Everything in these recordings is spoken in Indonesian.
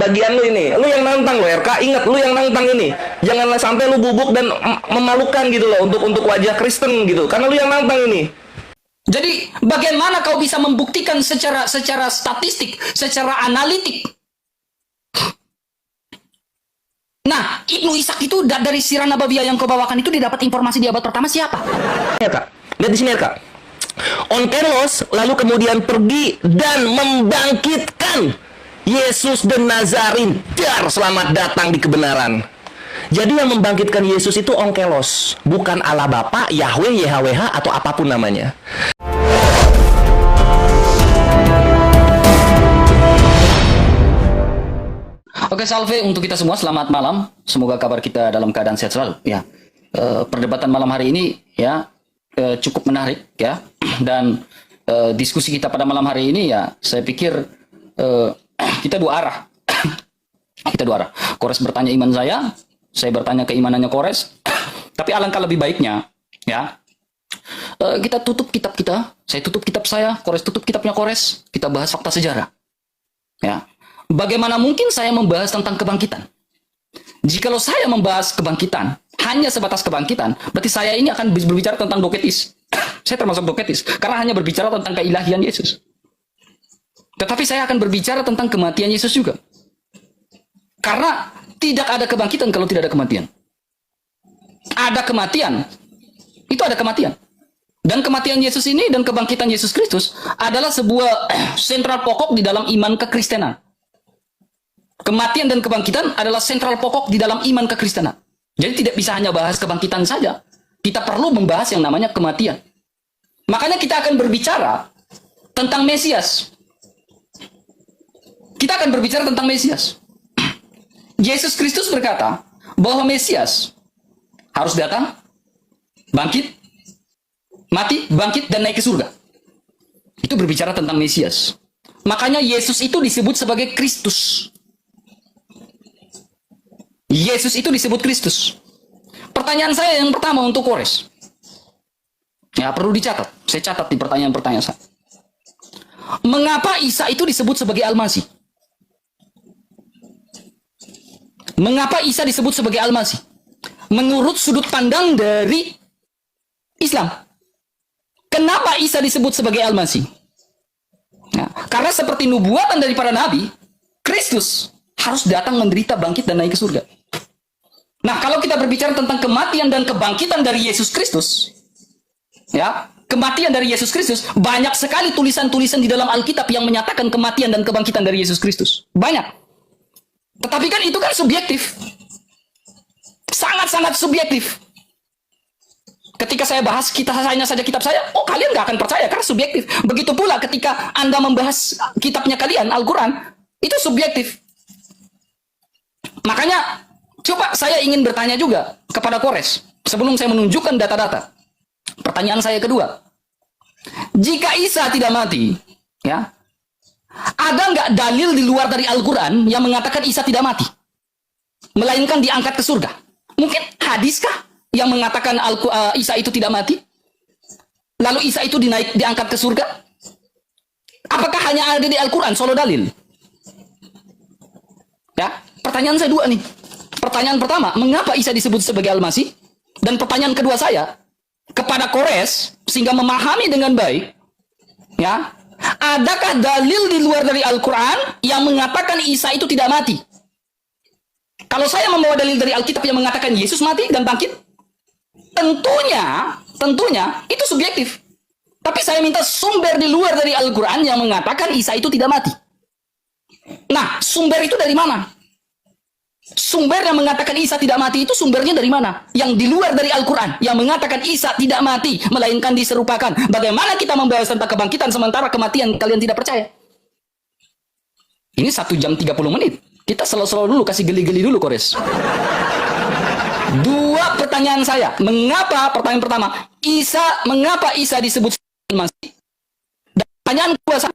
bagian lu ini. Lu yang nantang lo RK, ingat lu yang nantang ini. Janganlah sampai lu bubuk dan memalukan gitu loh untuk wajah Kristen gitu. Karena lu yang nantang ini. Jadi bagaimana kau bisa membuktikan secara statistik, secara analitik? Nah, Ibnu Ishaq itu dari Sirah Nabawiyah yang kau bawakan itu didapat informasi di abad pertama siapa? Ya kak, lihat di sini ya kak. Onkelos lalu kemudian pergi dan membangkitkan Yesus dan Nazarin. Dar, selamat datang di kebenaran. Jadi yang membangkitkan Yesus itu Onkelos, bukan Allah Bapa, Yahweh, YHWH atau apapun namanya. Oke, salve untuk kita semua, selamat malam. Semoga kabar kita dalam keadaan sehat selalu. Ya, perdebatan malam hari ini ya cukup menarik ya, dan diskusi kita pada malam hari ini ya, saya pikir kita dua arah. Kita dua arah. Kores bertanya iman saya bertanya keimanannya Kores. Tapi alangkah lebih baiknya ya, kita tutup kitab kita, saya tutup kitab saya, Kores tutup kitabnya Kores, kita bahas fakta sejarah. Ya. Bagaimana mungkin saya membahas tentang kebangkitan? Jikalau saya membahas kebangkitan, hanya sebatas kebangkitan, berarti saya ini akan berbicara tentang doketis. Saya termasuk doketis, karena hanya berbicara tentang keilahian Yesus. Tetapi saya akan berbicara tentang kematian Yesus juga. Karena tidak ada kebangkitan kalau tidak ada kematian. Ada kematian, itu ada kematian. Dan kematian Yesus ini dan kebangkitan Yesus Kristus adalah sebuah sentral pokok di dalam iman kekristenan. Kematian dan kebangkitan adalah sentral pokok di dalam iman kekristenan. Jadi tidak bisa hanya bahas kebangkitan saja. Kita perlu membahas yang namanya kematian. Makanya kita akan berbicara tentang Mesias. Kita akan berbicara tentang Mesias. Yesus Kristus berkata bahwa Mesias harus datang, bangkit, mati, bangkit, dan naik ke surga. Itu berbicara tentang Mesias. Makanya Yesus itu disebut sebagai Kristus. Yesus itu disebut Kristus. Pertanyaan saya yang pertama untuk Kores. Ya, perlu dicatat. Saya catat di pertanyaan-pertanyaan saya. Mengapa Isa itu disebut sebagai Al-Masih? Mengapa Isa disebut sebagai Al-Masih? Menurut sudut pandang dari Islam. Kenapa Isa disebut sebagai Al-Masih? Ya, karena seperti nubuatan dari para nabi, Kristus harus datang, menderita, bangkit, dan naik ke surga. Nah, kalau kita berbicara tentang kematian dan kebangkitan dari Yesus Kristus, ya, kematian dari Yesus Kristus, banyak sekali tulisan-tulisan di dalam Alkitab yang menyatakan kematian dan kebangkitan dari Yesus Kristus. Banyak. Tetapi kan itu kan subjektif. Sangat-sangat subjektif. Ketika saya bahas hanya saja kitab saya, oh kalian nggak akan percaya karena subjektif. Begitu pula ketika Anda membahas kitabnya kalian, Al-Quran, itu subjektif. Makanya, coba saya ingin bertanya juga kepada Kores sebelum saya menunjukkan data-data. Pertanyaan saya kedua, jika Isa tidak mati, ya, ada nggak dalil di luar dari Al-Quran yang mengatakan Isa tidak mati, melainkan diangkat ke surga? Mungkin hadiskah yang mengatakan Isa itu tidak mati, lalu Isa itu diangkat ke surga? Apakah hanya ada di Al-Quran solo dalil? Ya, pertanyaan saya dua nih. Pertanyaan pertama, mengapa Isa disebut sebagai Al-Masih? Dan pertanyaan kedua saya kepada Kores sehingga memahami dengan baik, ya, adakah dalil di luar dari Al-Quran yang mengatakan Isa itu tidak mati? Kalau saya membawa dalil dari Alkitab yang mengatakan Yesus mati dan bangkit, tentunya itu subjektif. Tapi saya minta sumber di luar dari Al-Quran yang mengatakan Isa itu tidak mati. Nah, sumber itu dari mana? Sumber yang mengatakan Isa tidak mati itu sumbernya dari mana? Yang di luar dari Al-Quran yang mengatakan Isa tidak mati, melainkan diserupakan. Bagaimana kita membahas tentang kebangkitan sementara kematian kalian tidak percaya? Ini 1 jam 30 menit. Kita slow-slow dulu, kasih geli-geli dulu, Kores. Dua pertanyaan saya. Pertanyaan pertama, mengapa Isa disebut Al-Masih? Dan pertanyaan kedua saya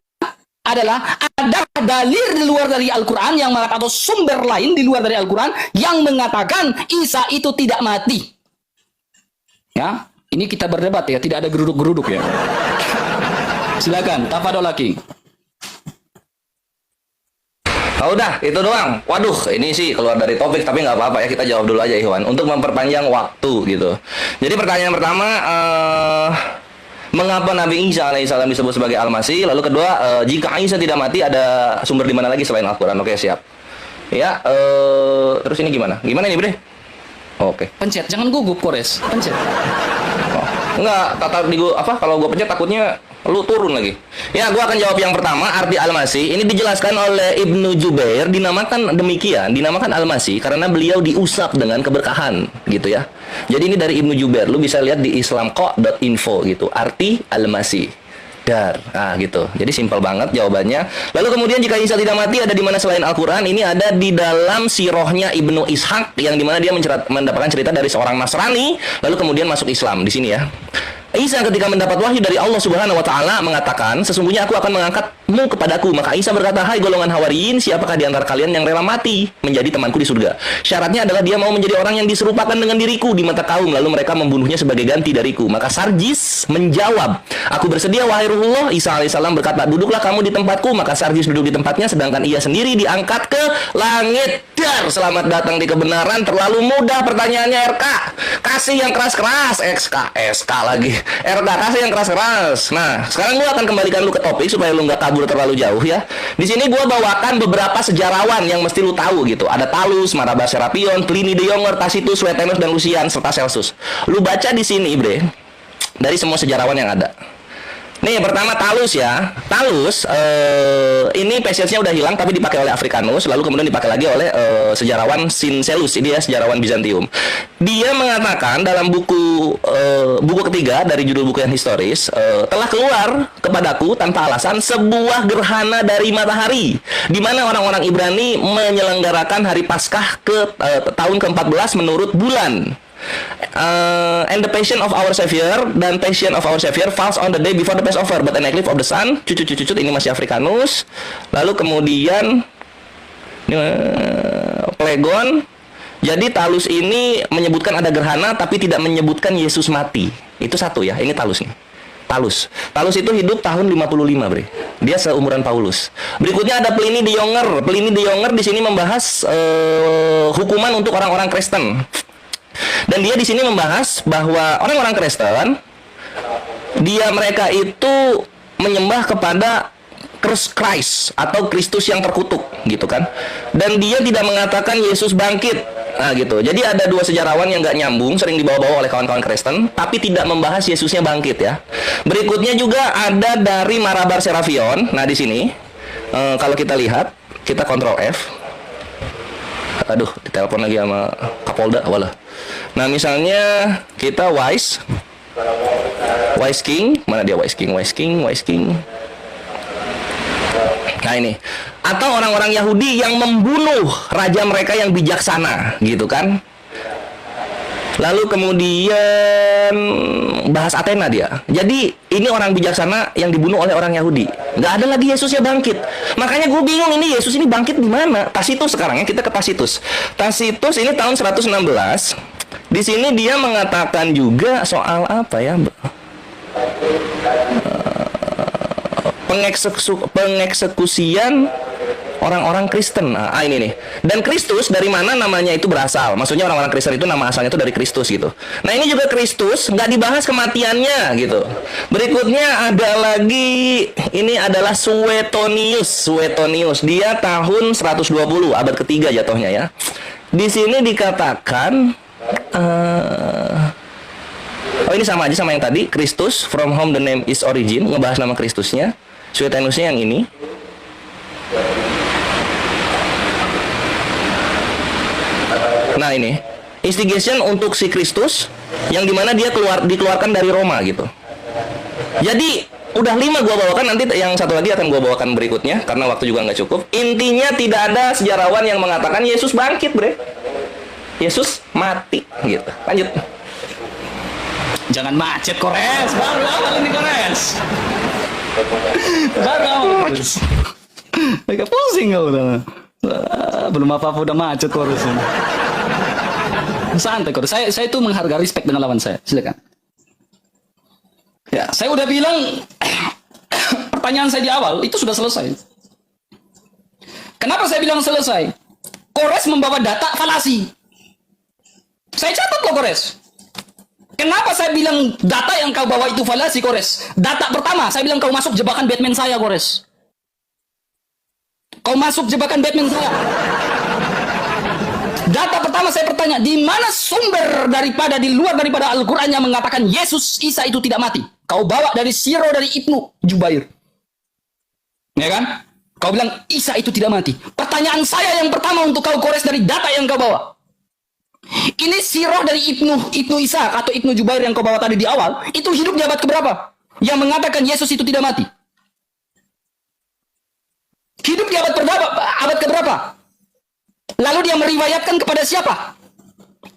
adalah, ada dalil di luar dari Al-Quran yang atau sumber lain di luar dari Al-Quran yang mengatakan Isa itu tidak mati? Ya, ini kita berdebat ya, tidak ada geruduk-geruduk ya. Silakan, tafadhol lagi. Oh, udah, itu doang. Waduh, ini sih keluar dari topik, tapi nggak apa-apa ya, kita jawab dulu aja Ikhwan, untuk memperpanjang waktu gitu. Jadi pertanyaan pertama, mengapa Nabi Isa alaihissalam disebut sebagai Al-Masih? Lalu kedua, jika Isa tidak mati, ada sumber di mana lagi selain Al-Quran? Oke, siap. Ya, terus ini gimana? Gimana ini, Bre? Oke. Pencet, jangan gugup Kores. Pencet. Oh, enggak, kalau gue pencet takutnya lu turun lagi. Ya, gue akan jawab yang pertama, arti Al-Masih. Ini dijelaskan oleh Ibnu Jubair, dinamakan demikian, dinamakan Al-Masih karena beliau diusap dengan keberkahan, gitu ya. Jadi ini dari Ibnu Jubair, lu bisa lihat di islamko.info gitu, arti Al-Masih. Dar, gitu. Jadi simpel banget jawabannya. Lalu kemudian jika Isa tidak mati ada di mana selain Al-Quran? Ini ada di dalam sirohnya Ibnu Ishaq, yang dimana dia mendapatkan cerita dari seorang Nasrani, lalu kemudian masuk Islam di sini ya. Isa ketika mendapat wahyu dari Allah Subhanahu wa taala mengatakan, sesungguhnya aku akan mengangkatmu kepadaku. Maka Isa berkata, hai golongan Hawariyin, siapakah di antara kalian yang rela mati menjadi temanku di surga? Syaratnya adalah dia mau menjadi orang yang diserupakan dengan diriku di mata kaum, lalu mereka membunuhnya sebagai ganti dariku. Maka Sarjis menjawab, aku bersedia wahai Ruhullah. Isa alaihissalam berkata, duduklah kamu di tempatku. Maka Sarjis duduk di tempatnya, sedangkan ia sendiri diangkat ke langit. Dar, selamat datang di kebenaran. Terlalu mudah pertanyaannya, RK. Kasih yang keras-keras. SK lagi. RK, kasih yang keras-keras. Nah, sekarang gue akan kembalikan lu ke topik supaya lu nggak kabur terlalu jauh ya. Di sini gue bawakan beberapa sejarawan yang mesti lu tahu gitu. Ada Talus, Marabar Serapion, Pliny the Younger, Tacitus, Suetonius, dan Lucian serta Celsus. Lu baca di sini, Bre, dari semua sejarawan yang ada. Nih, pertama Talus ya. Talus ini passage-nya udah hilang tapi dipakai oleh Africanus, lalu kemudian dipakai lagi oleh sejarawan Syncellus. Ini ya sejarawan Bizantium. Dia mengatakan dalam buku ketiga dari judul buku yang historis, telah keluar kepadaku tanpa alasan sebuah gerhana dari matahari, di mana orang-orang Ibrani menyelenggarakan hari Paskah ke tahun ke-14 menurut bulan. And the passion of our Savior, dan passion of our Savior falls on the day before the Passover, but an eclipse of the sun. Cucut ini masih Africanus. Lalu kemudian Plegon. Jadi Talus ini menyebutkan ada gerhana tapi tidak menyebutkan Yesus mati. Itu satu ya, ini Talus nih. Talus itu hidup tahun 55, Bre. Dia seumuran Paulus. Berikutnya ada Pliny the Younger. Pliny the Younger di sini membahas hukuman untuk orang-orang Kristen. Dan dia di sini membahas bahwa orang-orang Kristen, mereka itu menyembah kepada Christ atau Kristus yang terkutuk, gitu kan. Dan dia tidak mengatakan Yesus bangkit. Nah, gitu. Jadi ada dua sejarawan yang nggak nyambung, sering dibawa-bawa oleh kawan-kawan Kristen, tapi tidak membahas Yesusnya bangkit ya. Berikutnya juga ada dari Marabar Serapion. Nah, di sini kalau kita lihat, kita Ctrl F. Aduh, ditelepon lagi sama Kapolda, walah. Nah, misalnya kita Wise King, mana dia Wise King? Nah, ini. Atau orang-orang Yahudi yang membunuh raja mereka yang bijaksana, gitu kan? Lalu kemudian bahas Athena dia. Jadi ini orang bijaksana yang dibunuh oleh orang Yahudi. Nggak ada lagi Yesusnya bangkit. Makanya gue bingung ini Yesus ini bangkit di mana? Tacitus sekarang ya, kita ke Tacitus. Tacitus ini tahun 116. Di sini dia mengatakan juga soal apa ya? Pengeksekusian orang-orang Kristen. Nah, ini nih. Dan Kristus dari mana namanya itu berasal? Maksudnya orang-orang Kristen itu nama asalnya itu dari Kristus gitu. Nah, ini juga Kristus nggak dibahas kematiannya gitu. Berikutnya ada lagi, ini adalah Suetonius. Dia tahun 120, abad ketiga jatuhnya ya. Di sini dikatakan ini sama aja sama yang tadi, Kristus from whom the name is origin, ngebahas nama Kristusnya. Suetoniusnya yang ini. Nah, ini instigation untuk si Kristus yang dimana dia dikeluarkan dari Roma gitu. Jadi udah 5 gua bawakan, nanti yang satu lagi akan gua bawakan berikutnya karena waktu juga nggak cukup. Intinya tidak ada sejarawan yang mengatakan Yesus bangkit, Bre. Yesus mati gitu. Lanjut. Jangan macet, Kores. Baru awal ini, Kores. Agak pusing kau udah. Belum apa-apa udah macet, Kores. Santai, Kores. Saya itu menghargai respect dengan lawan saya. Silakan. Ya, saya udah bilang pertanyaan saya di awal itu sudah selesai. Kenapa saya bilang selesai? Kores membawa data falasi. Saya catat loh, Kores. Kenapa saya bilang data yang kau bawa itu falasi, Kores? Data pertama, saya bilang kau masuk jebakan Batman saya, Kores. Kau masuk jebakan Batman saya. Data pertama saya bertanya, di mana sumber daripada di luar daripada Al-Quran yang mengatakan Yesus Isa itu tidak mati? Kau bawa dari Siro dari Ibnu Jubair. Ya kan? Kau bilang Isa itu tidak mati. Pertanyaan saya yang pertama untuk kau, Kores, dari data yang kau bawa. Ini Siro dari Ibnu Isa atau Ibnu Jubair yang kau bawa tadi di awal, itu hidup di abad keberapa? Yang mengatakan Yesus itu tidak mati. Hidup di abad keberapa? Lalu dia meriwayatkan kepada siapa?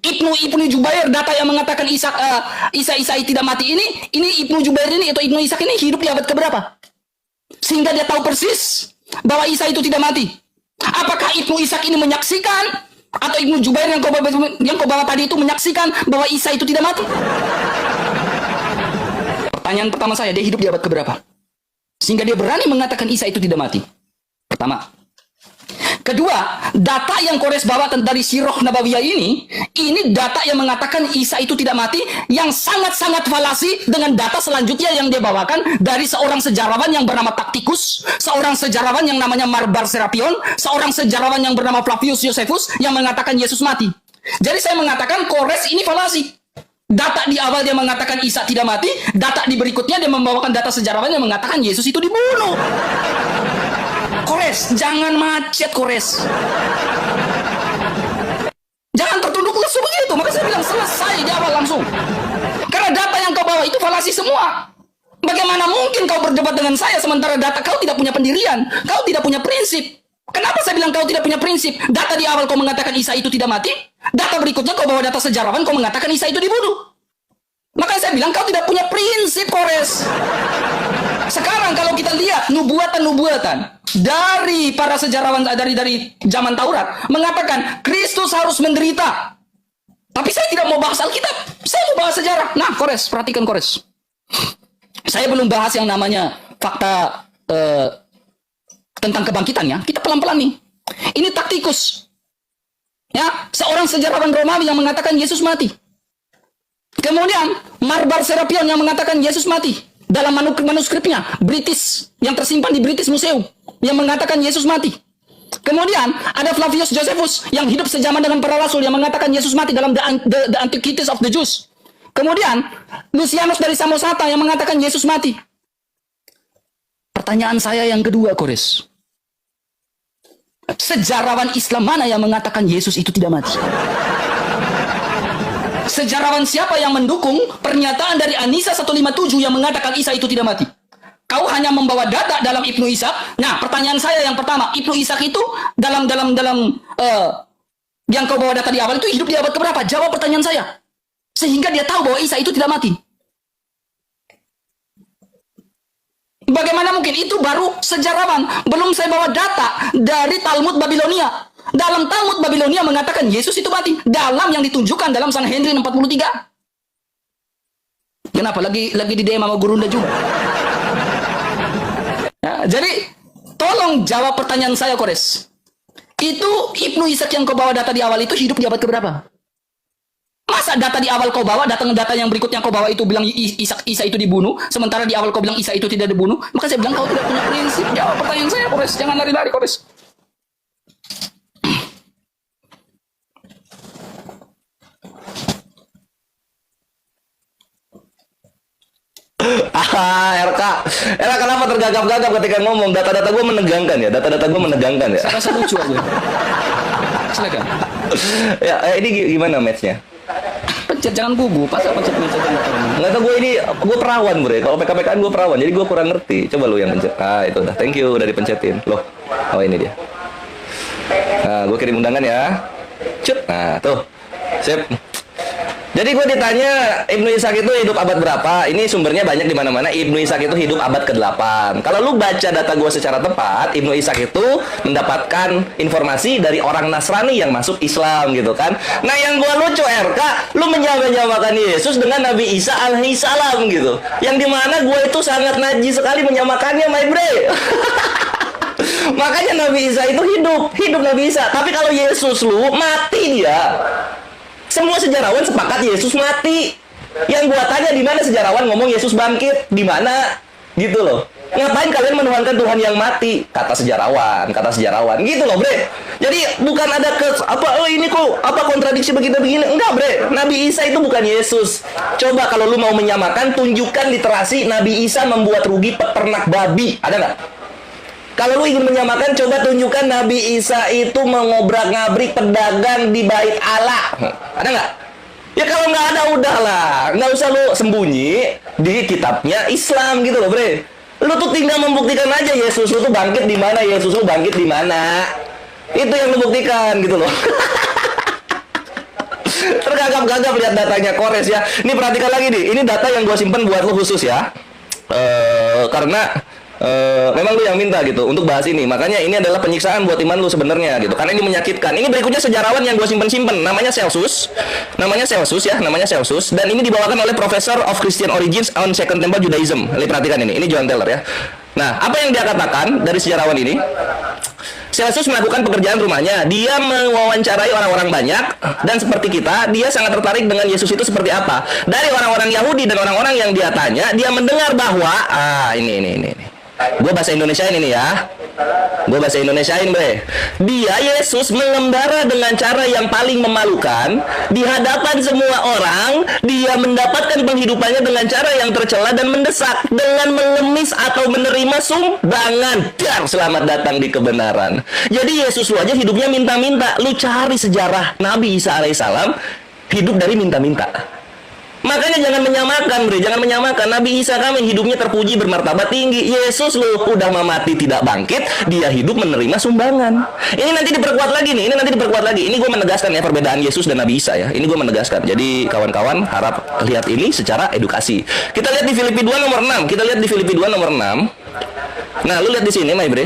Ibnu Jubair, data yang mengatakan Isa tidak mati ini Ibnu Jubair ini atau Ibnu Isa ini hidup di abad keberapa? Sehingga dia tahu persis bahwa Isa itu tidak mati. Apakah Ibnu Isa ini menyaksikan atau Ibnu Jubair yang kau bawa tadi itu menyaksikan bahwa Isa itu tidak mati? Pertanyaan pertama saya, dia hidup di abad keberapa? Sehingga dia berani mengatakan Isa itu tidak mati. Pertama. Kedua, data yang Kores bawa dari Sirah Nabawiyah ini data yang mengatakan Isa itu tidak mati, yang sangat-sangat falasi dengan data selanjutnya yang dia bawakan dari seorang sejarawan yang bernama Tacitus, seorang sejarawan yang namanya Marbar Serapion, seorang sejarawan yang bernama Flavius Josephus yang mengatakan Yesus mati. Jadi saya mengatakan Kores ini falasi. Data di awal dia mengatakan Isa tidak mati, data di berikutnya dia membawakan data sejarawan yang mengatakan Yesus itu dibunuh. Kores, jangan macet, Kores. Jangan tertunduk lesu begitu. Maka saya bilang selesai di awal langsung. Karena data yang kau bawa itu falasi semua. Bagaimana mungkin kau berdebat dengan saya sementara data kau tidak punya pendirian, kau tidak punya prinsip. Kenapa saya bilang kau tidak punya prinsip? Data di awal kau mengatakan Isa itu tidak mati, data berikutnya kau bawa data sejarawan kau mengatakan Isa itu dibunuh. Makanya saya bilang kau tidak punya prinsip, Kores. Sekarang kalau kita lihat nubuatan-nubuatan dari para sejarawan dari zaman Taurat mengatakan Kristus harus menderita. Tapi saya tidak mau bahas Alkitab, saya mau bahas sejarah. Nah, Kores, perhatikan, Kores. Saya belum bahas yang namanya fakta tentang kebangkitannya. Kita pelan-pelan nih. Ini Tacitus. Ya, seorang sejarawan Romawi yang mengatakan Yesus mati. Kemudian Marbar Serapion yang mengatakan Yesus mati dalam manuskripnya British yang tersimpan di British Museum yang mengatakan Yesus mati. Kemudian ada Flavius Josephus yang hidup sejaman dengan para rasul yang mengatakan Yesus mati dalam the Antiquities of the Jews. Kemudian Lucianus dari Samosata yang mengatakan Yesus mati. Pertanyaan saya yang kedua, Kores. Sejarawan Islam mana yang mengatakan Yesus itu tidak mati? Sejarawan siapa yang mendukung pernyataan dari Anisa 157 yang mengatakan Isa itu tidak mati? Kau hanya membawa data dalam Ibnu Ishaq. Nah, pertanyaan saya yang pertama, Ibnu Ishaq itu dalam yang kau bawa data di awal itu hidup di abad keberapa? Jawab pertanyaan saya. Sehingga dia tahu bahwa Isa itu tidak mati. Bagaimana mungkin? Itu baru sejarawan. Belum saya bawa data dari Talmud Babilonia. Dalam Talmud Babilonia mengatakan Yesus itu mati. Dalam yang ditunjukkan dalam Sanhedrin 43. Kenapa? Lagi di DM sama Gurunda juga. Ya, jadi, tolong jawab pertanyaan saya, Kores. Itu Ibnu Ishaq yang kau bawa data di awal itu hidup di abad keberapa? Masa data di awal kau bawa, data yang berikutnya kau bawa itu bilang Isa itu dibunuh, sementara di awal kau bilang Isa itu tidak dibunuh? Maka saya bilang kau tidak punya prinsip. Jawab pertanyaan saya, Kores. Jangan lari-lari, Kores. RK kenapa tergagap-gagap ketika ngomong? Data-data gue menegangkan ya. Data-data gue menegangkan ya. Saya rasa lucu aja. Silakan. Ya, ini gimana matchnya? Pencet, jangan gugup. Pasal pencet. Nggak tahu, gue perawan, bro. Kalau PKPK-an gue perawan, jadi gue kurang ngerti. Coba lu yang pencet. Ah, itu udah. Thank you udah dipencetin. Loh. Oh, ini dia. Nah, gue kirim undangan ya. Cut. Nah, tuh. Sip. Jadi gue ditanya Ibnu Ishaq itu hidup abad berapa? Ini sumbernya banyak di mana-mana. Ibnu Ishaq itu hidup abad ke-8. Kalau lu baca data gue secara tepat, Ibnu Ishaq itu mendapatkan informasi dari orang Nasrani yang masuk Islam gitu kan. Nah, yang gue lucu, RK, lu menyamakan Yesus dengan Nabi Isa alaihissalam gitu. Yang dimana gue itu sangat najis sekali menyamakannya, my bre. Makanya Nabi Isa itu hidup Nabi Isa. Tapi kalau Yesus lu mati dia. Semua sejarawan sepakat Yesus mati. Yang gua tanya di mana sejarawan ngomong Yesus bangkit? Di mana? Gitu loh. Ngapain kalian menuhankan Tuhan yang mati? Kata sejarawan gitu loh, Bre. Jadi bukan ada ini kok kontradiksi begini. Enggak, Bre. Nabi Isa itu bukan Yesus. Coba kalau lu mau menyamakan, tunjukkan literasi Nabi Isa membuat rugi peternak babi. Ada nggak? Kalau lu ingin menyamakan, coba tunjukkan Nabi Isa itu mengobrak-ngabrik pedagang di bait Allah. Ada nggak? Ya kalau nggak ada, udahlah. Nggak usah lu sembunyi di kitabnya Islam gitu loh, Bre. Lu tuh tinggal membuktikan aja Yesus lu tuh bangkit di mana, Yesus lu bangkit di mana. Itu yang lu buktikan gitu loh. Tergagap-gagap lihat datanya Kores ya. Ini perhatikan lagi nih. Ini data yang gua simpen buat lu khusus ya. Karena memang lu yang minta gitu untuk bahas ini. Makanya ini adalah penyiksaan buat iman lu sebenarnya gitu. Karena ini menyakitkan. Ini berikutnya sejarawan yang gue simpen. Namanya Celsus dan ini dibawakan oleh Professor of Christian Origins on Second Temple Judaism. Lihat, perhatikan ini John Taylor ya. Nah, apa yang dia katakan dari sejarawan ini? Celsus melakukan pekerjaan rumahnya. Dia mewawancarai orang-orang banyak dan seperti kita, dia sangat tertarik dengan Yesus itu seperti apa. Dari orang-orang Yahudi dan orang-orang yang dia tanya, dia mendengar bahwa ini. Gue bahasa Indonesiain ini ya. Bre. Dia Yesus mengembara dengan cara yang paling memalukan di hadapan semua orang. Dia mendapatkan penghidupannya dengan cara yang tercela dan mendesak dengan mengemis atau menerima sumbangan. Dar, selamat datang di kebenaran. Jadi Yesus lu aja hidupnya minta-minta. Lu cari sejarah Nabi Isa alaihissalam hidup dari minta-minta. Makanya jangan menyamakan, Bre. Jangan menyamakan. Nabi Isa kami hidupnya terpuji bermartabat tinggi. Yesus lu udah mati tidak bangkit, dia hidup menerima sumbangan. Ini nanti diperkuat lagi nih. Ini gue menegaskan ya perbedaan Yesus dan Nabi Isa ya. Ini gue menegaskan. Jadi kawan-kawan harap lihat ini secara edukasi. Kita lihat di Filipi 2 nomor 6. Nah, lu lihat di sini, my Bre.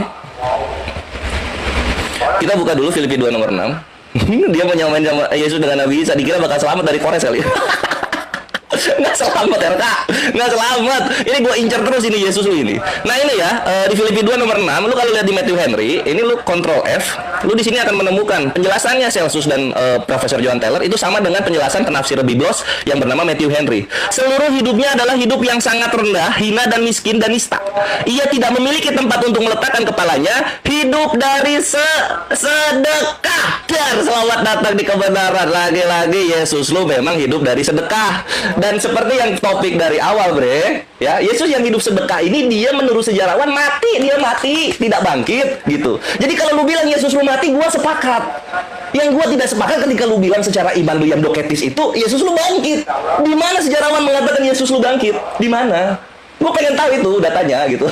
Kita buka dulu Filipi 2 nomor 6. Dia mau nyamain sama Yesus dengan Nabi Isa, dikira bakal selamat dari Kores kali. Nggak selamat RK, nggak selamat. Ini gue incer terus ini Yesus lu ini. Nah ini ya di Filipi 2 nomor 6. Lu kalau lihat di Matthew Henry, ini lu Ctrl F, lu di sini akan menemukan penjelasannya Celsus dan Profesor John Taylor itu sama dengan penjelasan penafsir Biblos yang bernama Matthew Henry. Seluruh hidupnya adalah hidup yang sangat rendah, hina dan miskin dan nista. Ia tidak memiliki tempat untuk meletakkan kepalanya, hidup dari sedekah. Dan selamat datang di kebenaran. Lagi-lagi Yesus lu memang hidup dari sedekah. Dan seperti yang topik dari awal, Bre, ya, Yesus yang hidup sedekah ini dia menurut sejarawan dia mati, tidak bangkit gitu. Jadi kalau lu bilang Yesus lu mati, gua sepakat. Yang gua tidak sepakat ketika lu bilang secara iman lu yang doketis itu Yesus lu bangkit. Di mana sejarawan mengatakan Yesus lu bangkit? Di mana? Gua pengen tahu itu datanya gitu.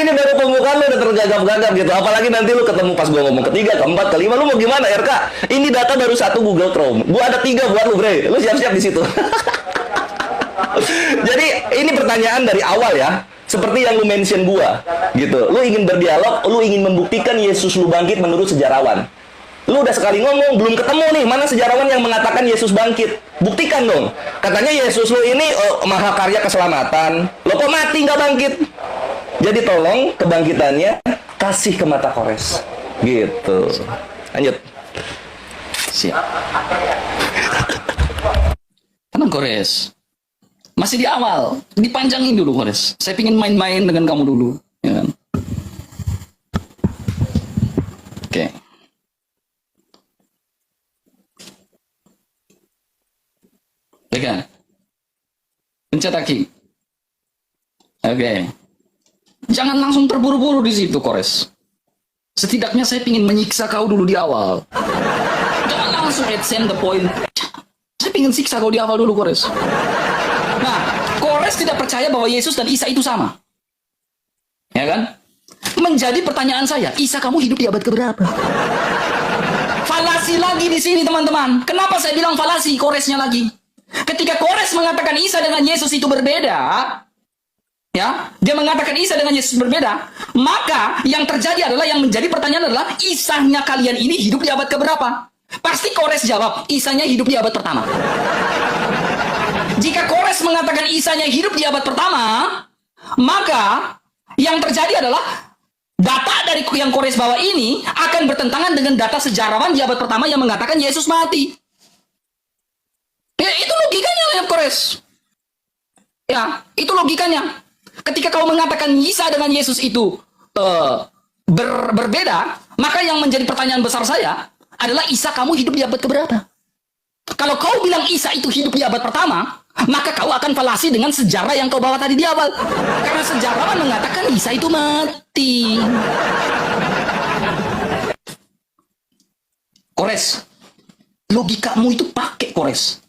Baru pembukaan lu udah tergagap-gagap gitu. Apalagi nanti lu ketemu pas gua ngomong ketiga, keempat, kelima, lu mau gimana RK? Ini data baru 1 Google Chrome. Gua ada 3 buat lu, Bre. Lu siap-siap di situ. Jadi ini pertanyaan dari awal ya. Seperti yang lu mention gua gitu. Lu ingin berdialog, lu ingin membuktikan Yesus lu bangkit menurut sejarawan. Lu udah sekali ngomong, belum ketemu nih mana sejarawan yang mengatakan Yesus bangkit. Buktikan dong. Katanya Yesus lu ini mahakarya keselamatan. Lo kok mati nggak bangkit? Jadi tolong kebangkitannya kasih ke mata Kores. Gitu. Lanjut. Siap. Tenang Kores. Masih di awal. Dipanjangin dulu Kores. Saya pingin main-main dengan kamu dulu. Ya kan? Oke. Oke kan? Pencet lagi. Oke. Jangan langsung terburu-buru di situ, Kores. Setidaknya saya ingin menyiksa kau dulu di awal. Jangan langsung send the point. Saya ingin siksa kau di awal dulu, Kores. Nah, Kores tidak percaya bahwa Yesus dan Isa itu sama. Ya kan? Menjadi pertanyaan saya, Isa kamu hidup di abad keberapa? Falasi lagi di sini, teman-teman. Kenapa saya bilang falasi? Koresnya lagi. Ketika Kores mengatakan Isa dengan Yesus itu berbeda, ya, dia mengatakan Isa dengan Yesus berbeda, maka yang terjadi adalah, yang menjadi pertanyaan adalah, Isanya kalian ini hidup di abad keberapa? Pasti Kores jawab, Isanya hidup di abad pertama. Jika Kores mengatakan Isanya hidup di abad pertama, maka Yang terjadi adalah data dari yang Kores bawa ini akan bertentangan dengan data sejarawan di abad pertama yang mengatakan Yesus mati. Ya, itu logikanya ya Kores. Ya, itu logikanya. Ketika kau mengatakan Isa dengan Yesus itu berbeda, maka yang menjadi pertanyaan besar saya adalah Isa kamu hidup di abad keberapa? Kalau kau bilang Isa itu hidup di abad pertama, maka kau akan falasi dengan sejarah yang kau bawa tadi di awal. Karena sejarawan mengatakan Isa itu mati. Kores, logikamu itu pakai Kores.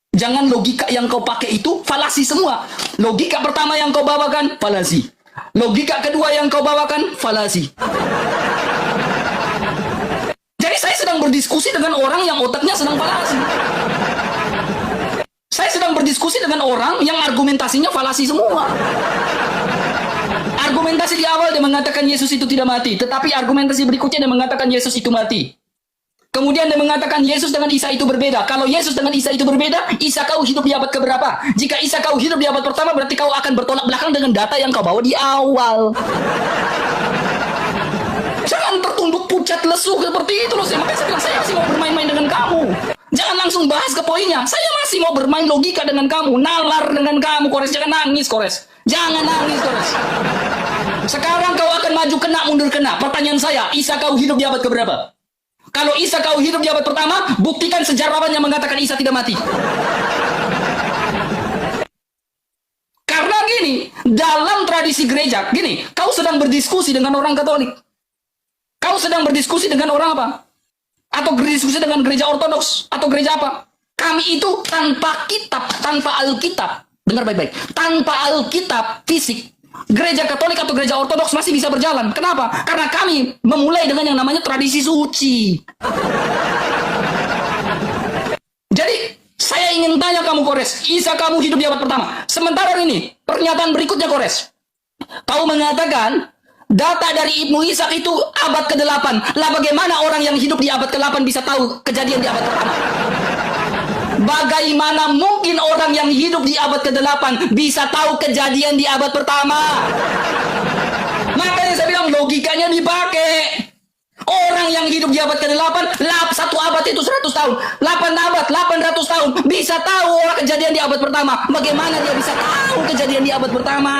Jangan logika yang kau pakai itu falasi semua. Logika pertama yang kau bawakan, falasi. Logika kedua yang kau bawakan, falasi. Jadi saya sedang berdiskusi dengan orang yang otaknya sedang falasi. Saya sedang berdiskusi dengan orang yang argumentasinya falasi semua. Argumentasi di awal dia mengatakan Yesus itu tidak mati. Tetapi argumentasi berikutnya dia mengatakan Yesus itu mati. Kemudian dia mengatakan Yesus dengan Isa itu berbeda. Kalau Yesus dengan Isa itu berbeda, Isa kau hidup di abad keberapa? Jika Isa kau hidup di abad pertama, berarti kau akan bertolak belakang dengan data yang kau bawa di awal. Jangan tertunduk pucat lesu seperti itu loh. Makanya saya bilang, saya masih mau bermain-main dengan kamu. Jangan langsung bahas ke poinnya. Saya masih mau bermain logika dengan kamu. Nalar dengan kamu, Kores. Jangan nangis, Kores. Jangan nangis, Kores. Sekarang kau akan maju kena, mundur kena. Pertanyaan saya, Isa kau hidup di abad keberapa? Kalau Isa kau hidup di abad pertama, buktikan sejarawan yang mengatakan Isa tidak mati. Karena gini, dalam tradisi gereja, gini, kau sedang berdiskusi dengan orang Katolik. Kau sedang berdiskusi dengan orang apa? Atau berdiskusi dengan gereja Ortodoks? Atau gereja apa? Kami itu tanpa kitab, tanpa Alkitab. Dengar baik-baik. Tanpa Alkitab fisik, gereja Katolik atau gereja Ortodoks masih bisa berjalan. Kenapa? Karena kami memulai dengan yang namanya tradisi suci. Jadi, saya ingin tanya kamu, Kores. Isa kamu hidup di abad pertama. Sementara ini, pernyataan berikutnya, Kores. Kau mengatakan, data dari Ibnu Ishak itu abad ke-8. Lah bagaimana orang yang hidup di abad ke-8 bisa tahu kejadian di abad pertama? Bagaimana mungkin orang yang hidup di abad ke-8 bisa tahu kejadian di abad pertama? Makanya saya bilang logikanya dipakai. Orang yang hidup di abad ke-8, satu abad itu 100 tahun. 8 abad, 800 tahun. Bisa tahu orang kejadian di abad pertama. Bagaimana dia bisa tahu kejadian di abad pertama?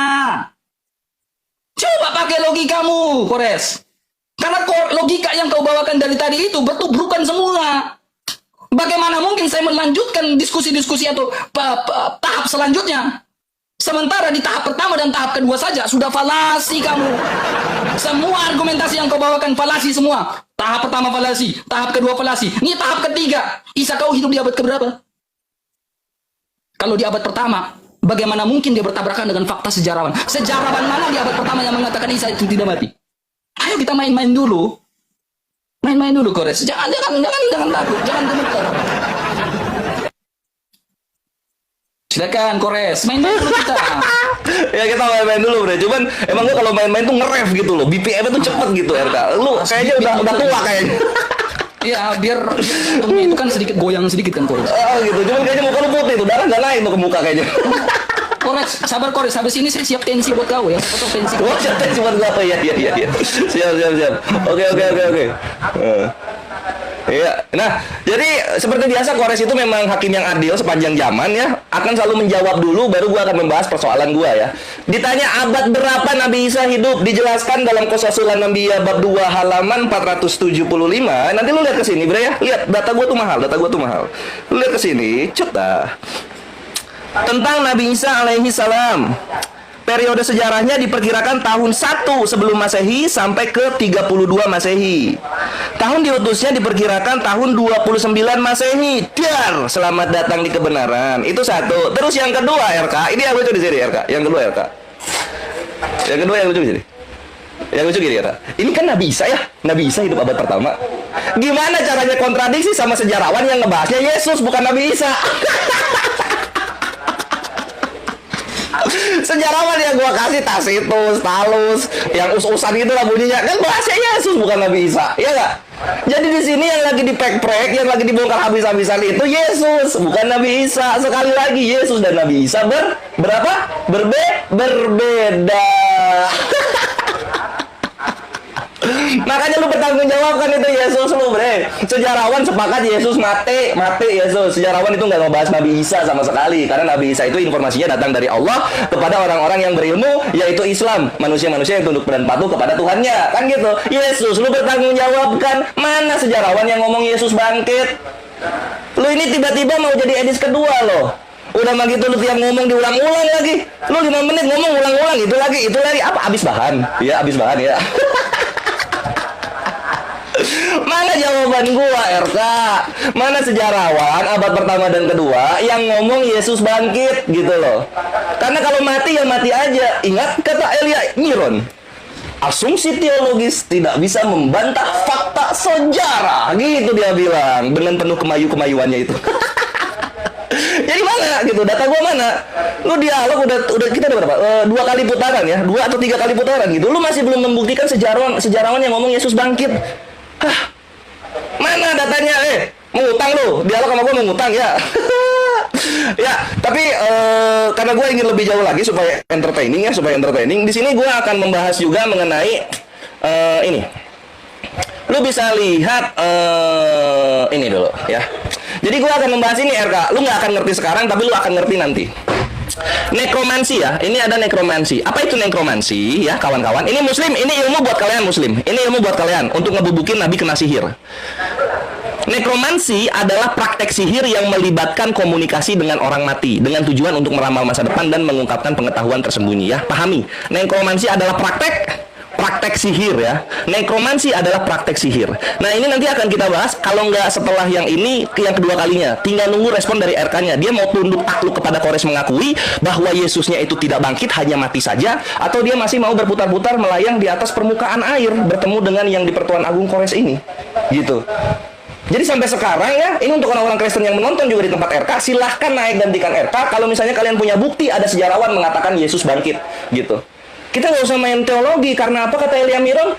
Coba pakai logikamu, Kores. Karena logika yang kau bawakan dari tadi itu bertubrukan semua. Bagaimana mungkin saya melanjutkan diskusi-diskusi atau tahap selanjutnya? Sementara di tahap pertama dan tahap kedua saja sudah falasi kamu. Semua argumentasi yang kau bawakan falasi semua. Tahap pertama falasi, tahap kedua falasi. Ini tahap ketiga. Isa kau hidup di abad keberapa? Kalau di abad pertama, bagaimana mungkin dia bertabrakan dengan fakta sejarawan? Sejarawan mana di abad pertama yang mengatakan Isa itu tidak mati? Ayo kita main-main dulu. Main-main dulu, Kores. Jangan takut, jangan gemeter. Silakan, Kores. Main-main dulu kita. Ya kita main-main dulu, Bre. Cuman emang gua kalau main-main tuh nge-rev gitu loh. BPM-nya tuh cepet gitu, RK. Lu kayaknya udah tua kayaknya. Iya, biar untungnya itu kan sedikit goyang sedikit kan, Kores. Oh gitu. Cuman kayaknya muka lu putih tuh. Darah nggak naik tuh ke muka kayaknya. Kores, sabar Kores. Habis ini saya siap tensi buat kau ya. Foto tensi. Oh, tensi buat gua. Ya. Siap. Oke. Iya. Nah, jadi seperti biasa Kores itu memang hakim yang adil sepanjang zaman ya. Akan selalu menjawab dulu baru gua akan membahas persoalan gua ya. Ditanya abad berapa Nabi Isa hidup, dijelaskan dalam Qasasulan Anbiya bab 2 halaman 475. Nanti lu lihat ke sini, Bre ya. Lihat data gua tuh mahal. Lu lihat ke sini, cut dah. Tentang Nabi Isa alaihi salam. Periode sejarahnya diperkirakan tahun 1 sebelum Masehi sampai ke 32 Masehi. Tahun diutusnya diperkirakan tahun 29 Masehi. Dar, selamat datang di kebenaran. Itu satu. Terus yang kedua, RK. Ini yang lucu di sini, RK. Yang kedua, RK. Yang lucu di sini. Yang lucu gini, RK. Ini kan Nabi Isa ya. Nabi Isa hidup abad pertama. Gimana caranya kontradiksi sama sejarawan yang ngebahasnya Yesus bukan Nabi Isa? Sejarawan yang gua kasih Tacitus, Talus, yang us-usan gitu lah bunyinya. Kan bahasa Yesus bukan Nabi Isa, ya nggak? Jadi di sini yang lagi dipek-prek, yang lagi dibongkar habis-habisan itu Yesus, bukan Nabi Isa. Sekali lagi Yesus dan Nabi Isa berbeda. Makanya lu bertanggung jawabkan itu Yesus lu, bre. Sejarawan sepakat Yesus mati Yesus. Sejarawan itu nggak ngebahas Nabi Isa sama sekali, karena Nabi Isa itu informasinya datang dari Allah kepada orang-orang yang berilmu, yaitu Islam, manusia-manusia yang tunduk dan patuh kepada Tuhannya, kan gitu. Yesus, lu bertanggung jawabkan. Mana sejarawan yang ngomong Yesus bangkit? Lu ini tiba-tiba mau jadi edis kedua loh. Udah mah gitu lu tiap ngomong diulang-ulang lagi. Lu 5 menit ngomong ulang-ulang itu lagi apa habis bahan ya. Mana jawaban gua, RK? Mana sejarawan abad pertama dan kedua yang ngomong Yesus bangkit gitu loh? Karena kalau mati ya mati aja. Ingat kata Elia Miron, asumsi teologis tidak bisa membantah fakta sejarah. Gitu dia bilang dengan penuh kemayu-kemayuannya itu. Jadi mana gitu, data gua mana? Lu dialog udah kita udah berapa? 2 kali putaran ya, 2 atau 3 kali putaran gitu. Lu masih belum membuktikan sejarawan yang ngomong Yesus bangkit. Hah, mana datanya? Mengutang lu, dialog sama gue mengutang ya. Ya, tapi karena gue ingin lebih jauh lagi supaya entertaining. Di sini gue akan membahas juga mengenai ini. Lu bisa lihat ini dulu ya. Jadi gue akan membahas ini, RK. Lu nggak akan ngerti sekarang, tapi lu akan ngerti nanti. Nekromansi ya, ini ada nekromansi. Apa itu nekromansi ya kawan-kawan? Ini muslim, ini ilmu buat kalian muslim. Ini ilmu buat kalian untuk ngebubukin nabi kena sihir. Nekromansi adalah praktek sihir yang melibatkan komunikasi dengan orang mati dengan tujuan untuk meramal masa depan dan mengungkapkan pengetahuan tersembunyi ya. Pahami, nekromansi adalah praktek sihir ya. Nekromansi adalah praktek sihir. Nah ini nanti akan kita bahas. Kalau nggak setelah yang ini, yang kedua kalinya. Tinggal nunggu respon dari RK-nya. Dia mau tunduk takluk kepada Kores mengakui bahwa Yesusnya itu tidak bangkit, hanya mati saja, atau dia masih mau berputar-putar melayang di atas permukaan air bertemu dengan yang di Pertuan Agung Kores ini. Gitu. Jadi sampai sekarang ya, ini untuk orang-orang Kristen yang menonton juga di tempat RK, silahkan naik gantikan RK kalau misalnya kalian punya bukti ada sejarawan mengatakan Yesus bangkit. Gitu. Kita nggak usah main teologi, karena apa kata Elia Miron?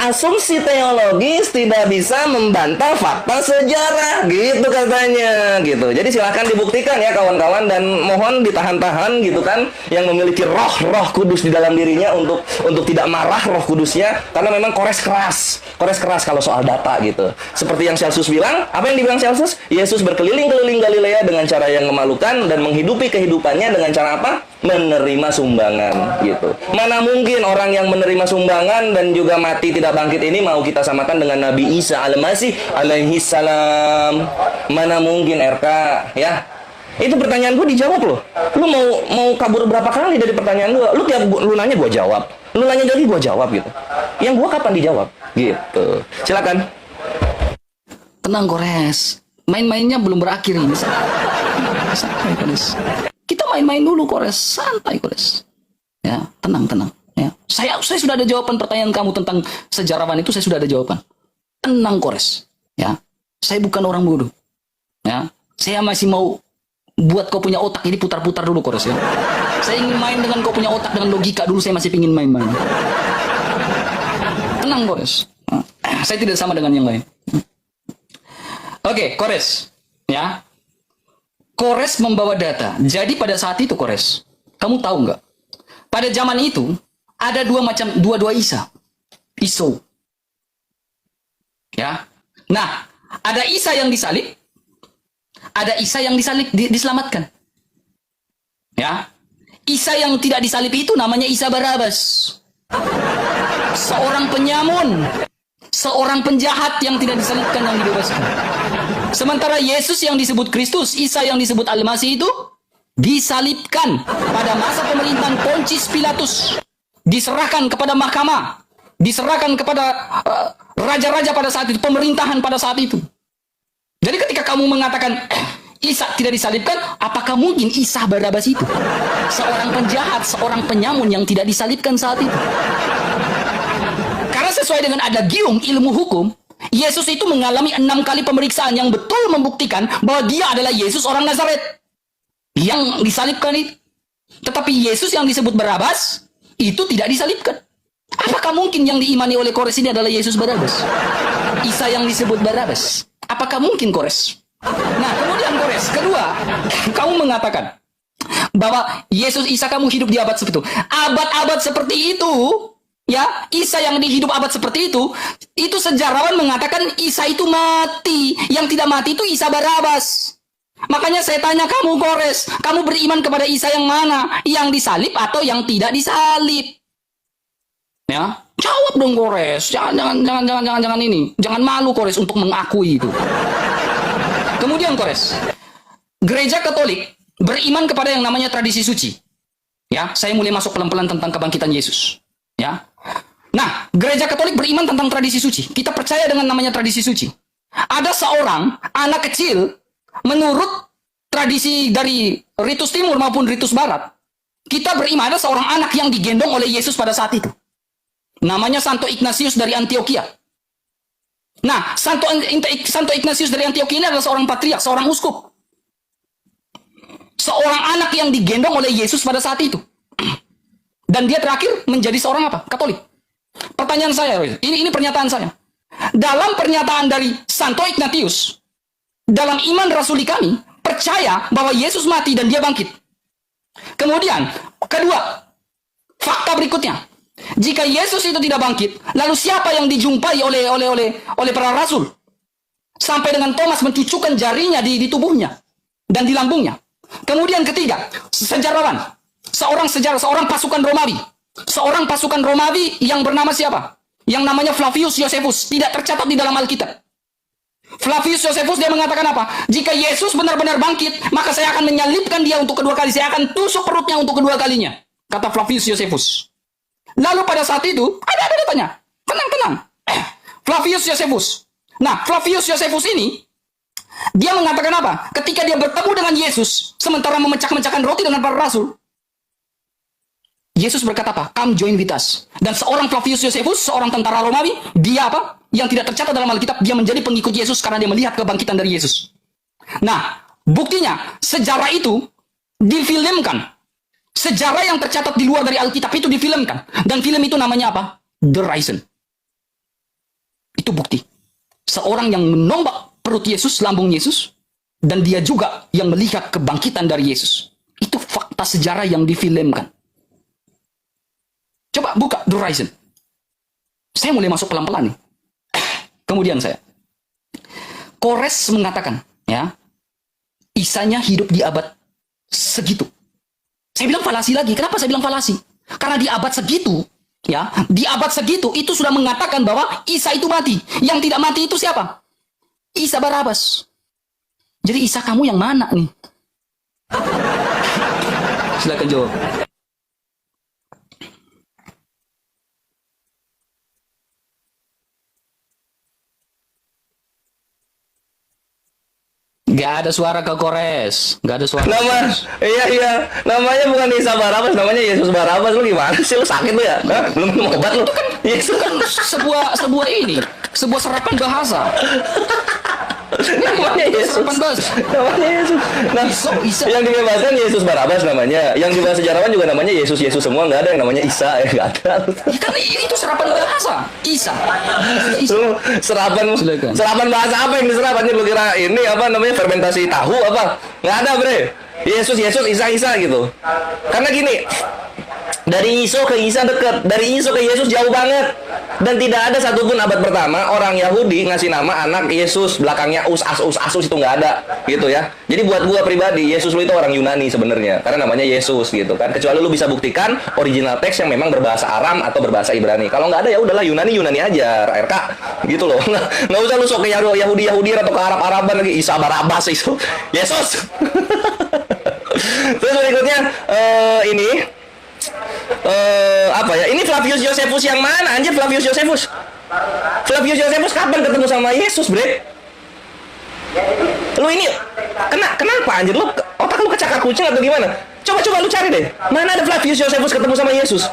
Asumsi teologis tidak bisa membantah fakta sejarah, gitu katanya, gitu. Jadi silahkan dibuktikan ya kawan-kawan, dan mohon ditahan-tahan gitu kan, yang memiliki roh kudus di dalam dirinya untuk tidak marah roh kudusnya, karena memang kores keras kalau soal data gitu. Seperti yang Celsus bilang, apa yang dibilang Celsus? Yesus berkeliling-keliling Galilea dengan cara yang memalukan dan menghidupi kehidupannya dengan cara apa? Menerima sumbangan gitu. Mana mungkin orang yang menerima sumbangan dan juga mati tidak bangkit ini mau kita samakan dengan Nabi Isa al-Masih alaihi salam? Mana mungkin, RK ya? Itu pertanyaan gue dijawab loh. Lu mau kabur berapa kali dari pertanyaan gue? Lu nanya gue jawab. Lu nanya lagi gue jawab gitu. Yang gue kapan dijawab? Gitu. Silakan. Tenang Kores, main-mainnya belum berakhir ini. Santai Kores. Kita main-main dulu Kores, santai Kores. Ya, tenang. Ya, saya sudah ada jawaban pertanyaan kamu tentang sejarawan itu, saya sudah ada jawaban. Tenang Kores. Ya, saya bukan orang bodoh. Ya, saya masih mau buat kau punya otak ini putar-putar dulu Kores ya. Saya ingin main dengan kau punya otak dengan logika dulu, saya masih ingin main-main. Tenang Kores. Saya tidak sama dengan yang lain. Oke, Kores. Ya. Kores membawa data. Jadi pada saat itu Kores, kamu tahu nggak? Pada zaman itu ada dua Isa. Iso. Ya. Nah, ada Isa yang disalib, ada Isa yang diselamatkan. Ya. Isa yang tidak disalib itu namanya Isa Barabas. Seorang penyamun, seorang penjahat yang tidak disalibkan, yang dibebaskan. Sementara Yesus yang disebut Kristus, Isa yang disebut Al-Masih itu disalibkan pada masa pemerintahan Pontius Pilatus, diserahkan kepada mahkamah, diserahkan kepada raja-raja pada saat itu, pemerintahan pada saat itu. Jadi ketika kamu mengatakan Isa tidak disalibkan, apakah mungkin Isa Barabas itu seorang penjahat, seorang penyamun yang tidak disalibkan saat itu? Karena sesuai dengan adagium ilmu hukum, Yesus itu mengalami 6 kali pemeriksaan yang betul membuktikan bahwa dia adalah Yesus orang Nazaret yang disalibkan itu. Tetapi Yesus yang disebut Barabas itu tidak disalibkan. Apakah mungkin yang diimani oleh Kores ini adalah Yesus Barabas? Isa yang disebut Barabas. Apakah mungkin, Kores? Nah, kemudian Kores, kedua, kamu mengatakan bahwa Yesus Isa kamu hidup di abad seperti itu. Abad-abad seperti itu, ya, Isa yang dihidup abad seperti itu sejarawan mengatakan Isa itu mati. Yang tidak mati itu Isa Barabas. Makanya saya tanya kamu, Kores, kamu beriman kepada Isa yang mana? Yang disalib atau yang tidak disalib? Ya, jawab dong, Kores. Jangan ini. Jangan malu, Kores, untuk mengakui itu. Kemudian, Kores, Gereja Katolik beriman kepada yang namanya tradisi suci. Ya, saya mulai masuk pelan-pelan tentang kebangkitan Yesus. Ya. Nah, Gereja Katolik beriman tentang tradisi suci. Kita percaya dengan namanya tradisi suci. Ada seorang anak kecil menurut tradisi dari ritus timur maupun ritus barat. Kita beriman ada seorang anak yang digendong oleh Yesus pada saat itu. Namanya Santo Ignatius dari Antioquia. Nah, Santo Ignatius dari Antioquia ini adalah seorang patriark, seorang uskup. Seorang anak yang digendong oleh Yesus pada saat itu. Dan dia terakhir menjadi seorang apa? Katolik. Pertanyaan saya, ini pernyataan saya. Dalam pernyataan dari Santo Ignatius, dalam iman rasuli kami, percaya bahwa Yesus mati dan dia bangkit. Kemudian, kedua, fakta berikutnya. Jika Yesus itu tidak bangkit, lalu siapa yang dijumpai oleh para rasul? Sampai dengan Thomas mencucukkan jarinya di tubuhnya dan di lambungnya. Kemudian ketiga, sejarawan. Seorang pasukan Romawi. Seorang pasukan Romawi yang bernama siapa? Yang namanya Flavius Josephus. Tidak tercatat di dalam Alkitab. Flavius Josephus dia mengatakan apa? Jika Yesus benar-benar bangkit, maka saya akan menyalibkan dia untuk kedua kali. Saya akan tusuk perutnya untuk kedua kalinya. Kata Flavius Josephus. Lalu pada saat itu, ada datanya. Tenang. Flavius Josephus. Nah, Flavius Josephus ini, dia mengatakan apa? Ketika dia bertemu dengan Yesus, sementara memecah-mecahkan roti dengan para rasul, Yesus berkata apa? Come join with us. Dan seorang Flavius Josephus, seorang tentara Romawi, dia apa? Yang tidak tercatat dalam Alkitab, dia menjadi pengikut Yesus karena dia melihat kebangkitan dari Yesus. Nah, buktinya, sejarah itu difilmkan. Sejarah yang tercatat di luar dari Alkitab itu difilmkan. Dan film itu namanya apa? The Risen. Itu bukti. Seorang yang menombak perut Yesus, lambung Yesus, dan dia juga yang melihat kebangkitan dari Yesus. Itu fakta sejarah yang difilmkan. Coba buka The Risen. Saya mulai masuk pelan-pelan nih. Kemudian Kores mengatakan, ya, Isanya hidup di abad segitu. Saya bilang falasi lagi. Kenapa saya bilang falasi? Karena di abad segitu, ya, di abad segitu itu sudah mengatakan bahwa Isa itu mati. Yang tidak mati itu siapa? Isa Barabas. Jadi Isa kamu yang mana nih? Silakan jawab. Gak ada suara ke Kores. Gak ada suara. Iya. Namanya bukan Isa Barabas, namanya Yesus Barabas. Lu gimana sih? Lu sakit lu ya? Hah? Belum minum obat lu? Itu kan, itu kan sebuah serapan bahasa. Namanya Yesus. Namanya Yesus. Nah, Isa. yang dibebaskan Yesus Barabas namanya. Yang di bahasa sejarawan juga namanya Yesus semua. Nggak ada yang namanya Isa. Nggak ada. Ya kan itu serapan bahasa. Isa. Lu serapan bahasa apa yang diserap? Anjir, lu kira ini apa namanya fermentasi tahu apa? Nggak ada, bre. Yesus, Isa gitu. Karena gini, dari Iso ke Isa dekat, dari Iso ke Yesus jauh banget. Dan tidak ada satupun abad pertama orang Yahudi ngasih nama anak Yesus belakangnya Asus itu nggak ada gitu ya. Jadi buat gua pribadi Yesus lu itu orang Yunani sebenarnya karena namanya Yesus gitu kan. Kecuali lu bisa buktikan original teks yang memang berbahasa Aram atau berbahasa Ibrani. Kalau nggak ada ya udahlah Yunani aja, RK gitu loh. Nggak usah lu sok ke Yahudi atau ke Arab-Araban lagi. Isa Barabas itu Yesus. Terus berikutnya apa ya? Ini Flavius Josephus yang mana? Anjir, Flavius Josephus kapan ketemu sama Yesus, bre? Lu ini kenapa anjir? Lu otak lu kecakar kucing atau gimana? Coba lu cari deh. Mana ada Flavius Josephus ketemu sama Yesus?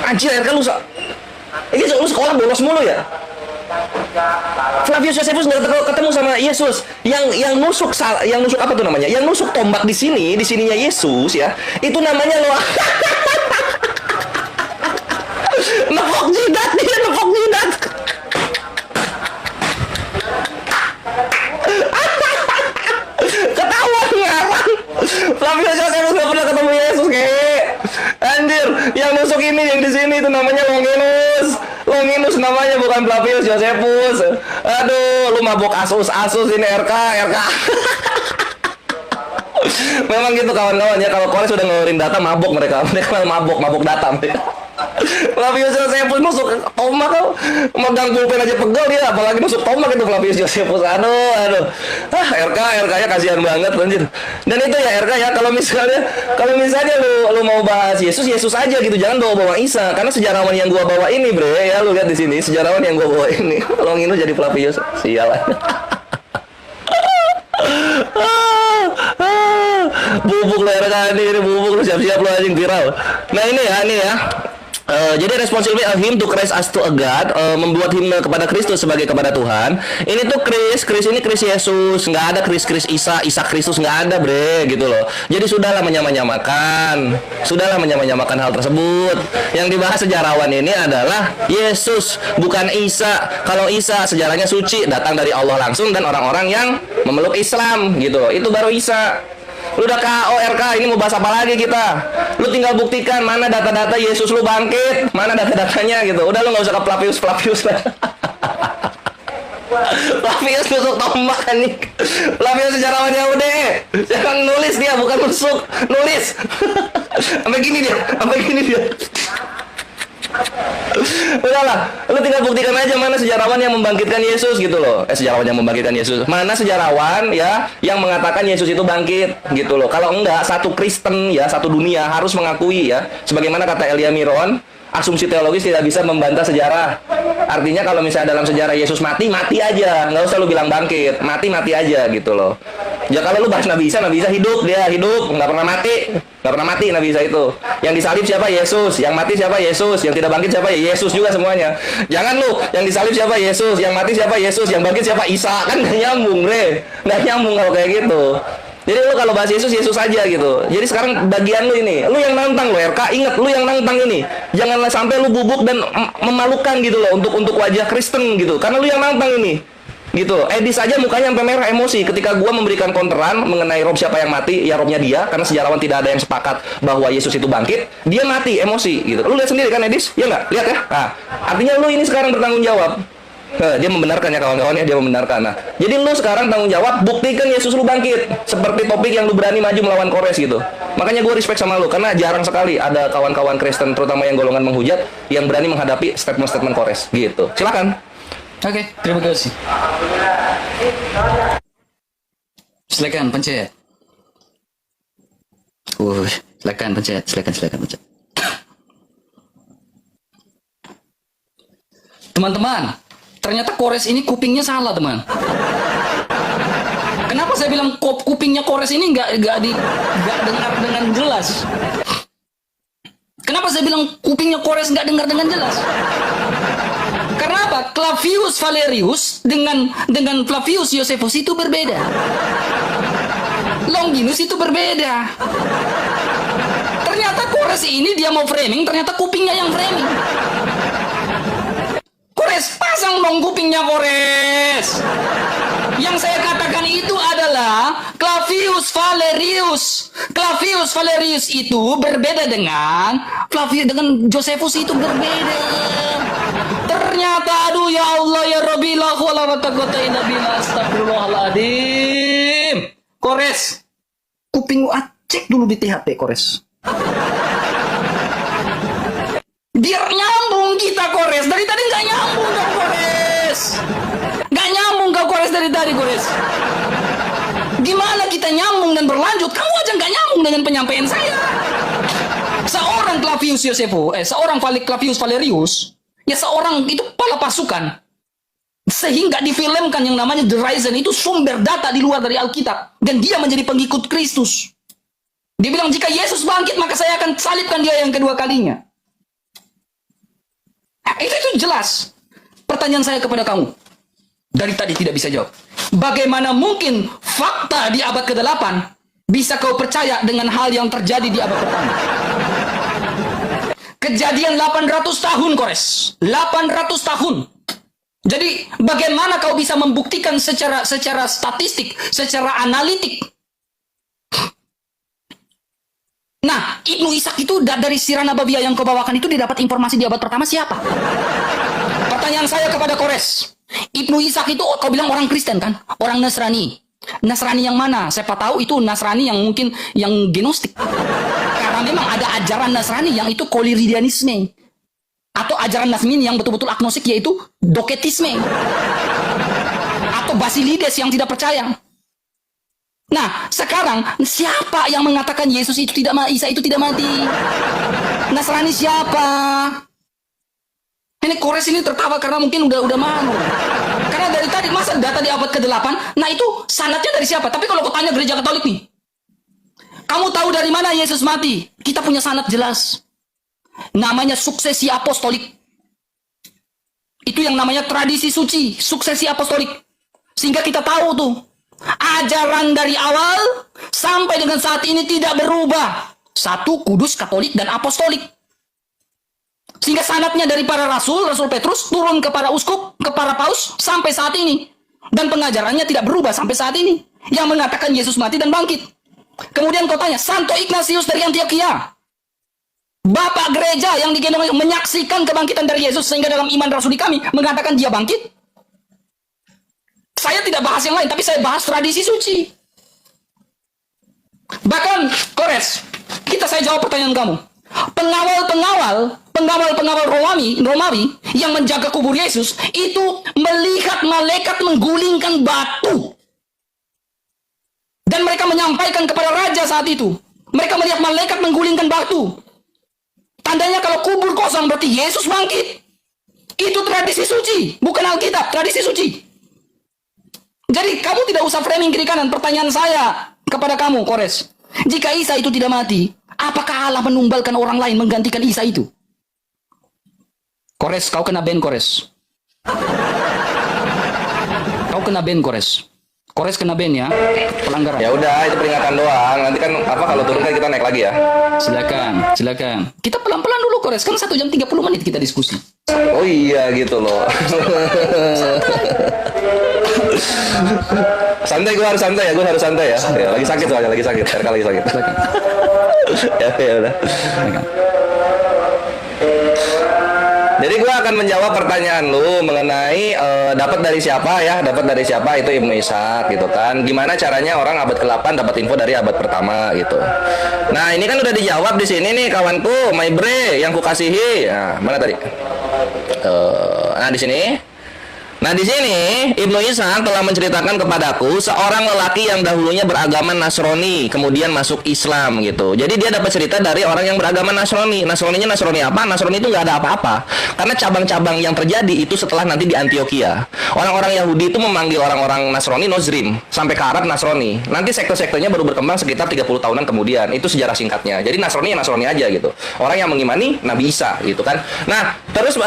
Anjir, kan lu sekolah bolos mulu ya? Flavius Josephus nggak ketemu sama Yesus. Yang nusuk apa tuh namanya? Yang nusuk tombak di sininya Yesus ya. Itu namanya loh. Nepok jidat, dia nepok jidat. Ketahuan ngarang. Flavius Josephus nggak pernah ketemu Yesus kayak. Anjir, yang nusuk ini yang di sini itu namanya Longinus. Longinus namanya, bukan Flavius Josephus. Aduh, lu mabok asus ini RK. Memang gitu kawan-kawan ya, kalau Kores sudah ngeluarin data mabok mereka mabok data. Flavius Josephus nusuk tombak, megang pulpen aja pegel dia, apalagi nusuk tombak itu Flavius Josephus. Aduh. RK ya kasihan banget anjir. Dan itu ya RK ya, kalau misalnya lu mau bahas Yesus aja gitu, jangan bawa Isa, karena sejarawan yang gua bawa ini bre ya, lu lihat di sini sejarawan yang gua bawa ini. Longinus jadi Flavius, sialan. Bubuk lo RK ini bubuk lu, siap-siap lo anjing viral. Nah ini ya. Jadi responsibility of him to Christ as to a God, membuat himne kepada Kristus sebagai kepada Tuhan. Ini tuh Kris ini Kris Yesus, nggak ada Kris Isa Kristus, nggak ada bre gitu loh. Jadi sudahlah menyamakan hal tersebut. Yang dibahas sejarawan ini adalah Yesus, bukan Isa. Kalau Isa sejarahnya suci, datang dari Allah langsung dan orang-orang yang memeluk Islam gitu. Itu baru Isa. Lu udah KO RK, ini mau bahas apa lagi kita? Lu tinggal buktikan mana data-data Yesus lu bangkit, mana data-datanya gitu. Udah lu nggak usah ke Flavius lah. Flavius nusuk tombak nih. Flavius sejarawannya udah. Jangan nulis dia, bukan nusuk, nulis. Sampai gini dia. Udahlah, lu tinggal buktikan aja mana sejarawan yang membangkitkan Yesus gitu loh. Sejarawan yang membangkitkan Yesus. Mana sejarawan ya yang mengatakan Yesus itu bangkit gitu loh. Kalau enggak, satu Kristen ya, satu dunia harus mengakui ya, sebagaimana kata Elia Miron, asumsi teologis tidak bisa membantah sejarah. Artinya kalau misalnya dalam sejarah Yesus mati aja, nggak usah lu bilang bangkit, mati aja gitu loh. Ya kalau lu bahas Nabi Isa hidup, dia hidup, nggak pernah mati Nabi Isa itu. Yang disalib siapa? Yesus. Yang mati siapa? Yesus. Yang tidak bangkit siapa? Ya Yesus juga semuanya. Jangan lu, yang disalib siapa? Yesus. Yang mati siapa? Yesus. Yang bangkit siapa? Isa. Kan nggak nyambung, bre. Nggak nyambung kalau kayak gitu. Jadi lu kalau bahas Yesus aja gitu. Jadi sekarang bagian lu ini, lu yang nantang lo RK, inget lu yang nantang ini. Janganlah sampai lu bubuk dan memalukan gitu loh untuk wajah Kristen gitu. Karena lu yang nantang ini. Gitu. Edis aja mukanya sampai merah emosi ketika gua memberikan konteran mengenai Rob siapa yang mati, ya Robnya dia, karena sejarawan tidak ada yang sepakat bahwa Yesus itu bangkit, dia mati emosi gitu. Lu lihat sendiri kan Edis? Ya nggak? Lihat ya. Nah, artinya lu ini sekarang bertanggung jawab. Dia membenarkan ya kawan-kawan ya, dia membenarkan. Nah, jadi lu sekarang tanggung jawab buktikan Yesus lu bangkit. Seperti topik yang lu berani maju melawan Kores gitu. Makanya gue respect sama lu karena jarang sekali ada kawan-kawan Kristen terutama yang golongan menghujat yang berani menghadapi statement-statement Kores gitu. Silakan. Oke, terima kasih. Silakan pencet. Silakan pencet. Teman-teman, ternyata Kores ini kupingnya salah, teman. Kenapa saya bilang kupingnya Kores ini nggak dengar dengan jelas? Kenapa saya bilang kupingnya Kores nggak dengar dengan jelas? Karena apa? Flavius Valerius dengan Flavius Josephus itu berbeda. Longinus itu berbeda. Ternyata Kores ini dia mau framing, ternyata kupingnya yang framing. Kores, pasang dong kupingnya Kores. Yang saya katakan itu adalah Flavius Valerius. Flavius Valerius itu berbeda dengan Josephus itu berbeda. Ternyata aduh ya Allah ya Rabbi la haula wa la quwwata illa billah astagfirullahaladzim. Kores, kuping cek dulu di THP Kores. Biar nyambung kita Kores. Dari tadi nggak nyambung kan Kores. Nggak nyambung kau Kores dari tadi Kores. Gimana kita nyambung dan berlanjut? Kamu aja nggak nyambung dengan penyampaian saya. Seorang Flavius Valerius, ya seorang itu kepala pasukan. Sehingga difilmkan yang namanya The Risen itu sumber data di luar dari Alkitab. Dan dia menjadi pengikut Kristus. Dia bilang jika Yesus bangkit maka saya akan salibkan dia yang kedua kalinya. Nah, itu jelas. pertanyaan saya kepada kamu. Dari tadi tidak bisa jawab. Bagaimana mungkin fakta di abad ke-8 bisa kau percaya dengan hal yang terjadi di abad pertama? Kejadian 800 tahun, Kores. 800 tahun. Jadi, bagaimana kau bisa membuktikan secara statistik, secara analitik? Nah, Ibnu Ishaq itu dari sirah Nabawiyah yang kau bawakan itu didapat informasi di abad pertama siapa? Pertanyaan saya kepada Kores. Ibnu Ishaq itu kau bilang orang Kristen kan? Orang Nasrani. Nasrani yang mana? Siapa tahu itu Nasrani yang mungkin yang gnostik. Karena memang ada ajaran Nasrani yang itu koliridianisme. Atau ajaran Nasmin yang betul-betul agnostik yaitu doketisme. Atau Basilides yang tidak percaya. Nah, sekarang siapa yang mengatakan Yesus itu tidak mati, Isa itu tidak mati? Nasrani siapa? Ini Kores ini tertawa karena mungkin udah malu. Karena dari tadi masa data di abad ke-8, nah itu sanadnya dari siapa? Tapi kalau kau tanya gereja Katolik nih, kamu tahu dari mana Yesus mati? Kita punya sanad jelas. Namanya suksesi apostolik. Itu yang namanya tradisi suci, suksesi apostolik. Sehingga kita tahu tuh, ajaran dari awal sampai dengan saat ini tidak berubah. Satu, kudus, katolik, dan apostolik. Sehingga sanadnya dari para rasul, Rasul Petrus, turun kepada uskup, kepada paus, sampai saat ini. Dan pengajarannya tidak berubah sampai saat ini. Yang mengatakan Yesus mati dan bangkit. Kemudian kau tanya, Santo Ignatius dari Antioquia. Bapak gereja yang digendong menyaksikan kebangkitan dari Yesus. Sehingga dalam iman rasuli kami, mengatakan dia bangkit. Saya tidak bahas yang lain, tapi saya bahas tradisi suci. Bahkan, Kores, saya jawab pertanyaan kamu. Pengawal Romawi yang menjaga kubur Yesus itu melihat malaikat menggulingkan batu. Dan mereka menyampaikan kepada raja saat itu. Mereka melihat malaikat menggulingkan batu. Tandanya kalau kubur kosong berarti Yesus bangkit. Itu tradisi suci, bukan Alkitab, tradisi suci. Jadi kamu tidak usah framing kiri kanan. Pertanyaan saya kepada kamu, Kores. Jika Isa itu tidak mati, apakah Allah menumbalkan orang lain menggantikan Isa itu? Kores, kau kena ban, Kores. Kau kena ban, Kores. Kores kena ban ya, pelanggaran. Ya udah, itu peringatan doang. Nanti kan apa kalau turun kan kita naik lagi ya. Silakan. Kita pelan-pelan dulu, Kores. Kan 1 jam 30 menit kita diskusi. Oh iya gitu loh. Santai, gue harus santai ya. Ya, lagi sakit soalnya, lagi sakit. RK lagi sakit. Ya udah. Jadi gue akan menjawab pertanyaan lu mengenai dapat dari siapa itu Ibnu Ishaq gitu kan. Gimana caranya orang abad ke-8 dapat info dari abad pertama gitu. Nah, ini kan udah dijawab di sini nih kawanku, my bre yang kukasihi. Nah, mana tadi? Di sini. Nah, di sini Ibnu Ishaq telah menceritakan kepadaku seorang lelaki yang dahulunya beragama Nasrani, kemudian masuk Islam gitu. Jadi dia dapat cerita dari orang yang beragama Nasrani. Nasraninya Nasrani apa? Nasrani itu nggak ada apa-apa. Karena cabang-cabang yang terjadi itu setelah nanti di Antioquia. Orang-orang Yahudi itu memanggil orang-orang Nasrani Nozrim, sampai ke Arab Nasrani. Nanti sekte-sektenya baru berkembang sekitar 30 tahunan kemudian. Itu sejarah singkatnya. Jadi Nasrani ya Nasrani aja gitu. Orang yang mengimani Nabi Isa gitu kan. Nah, terus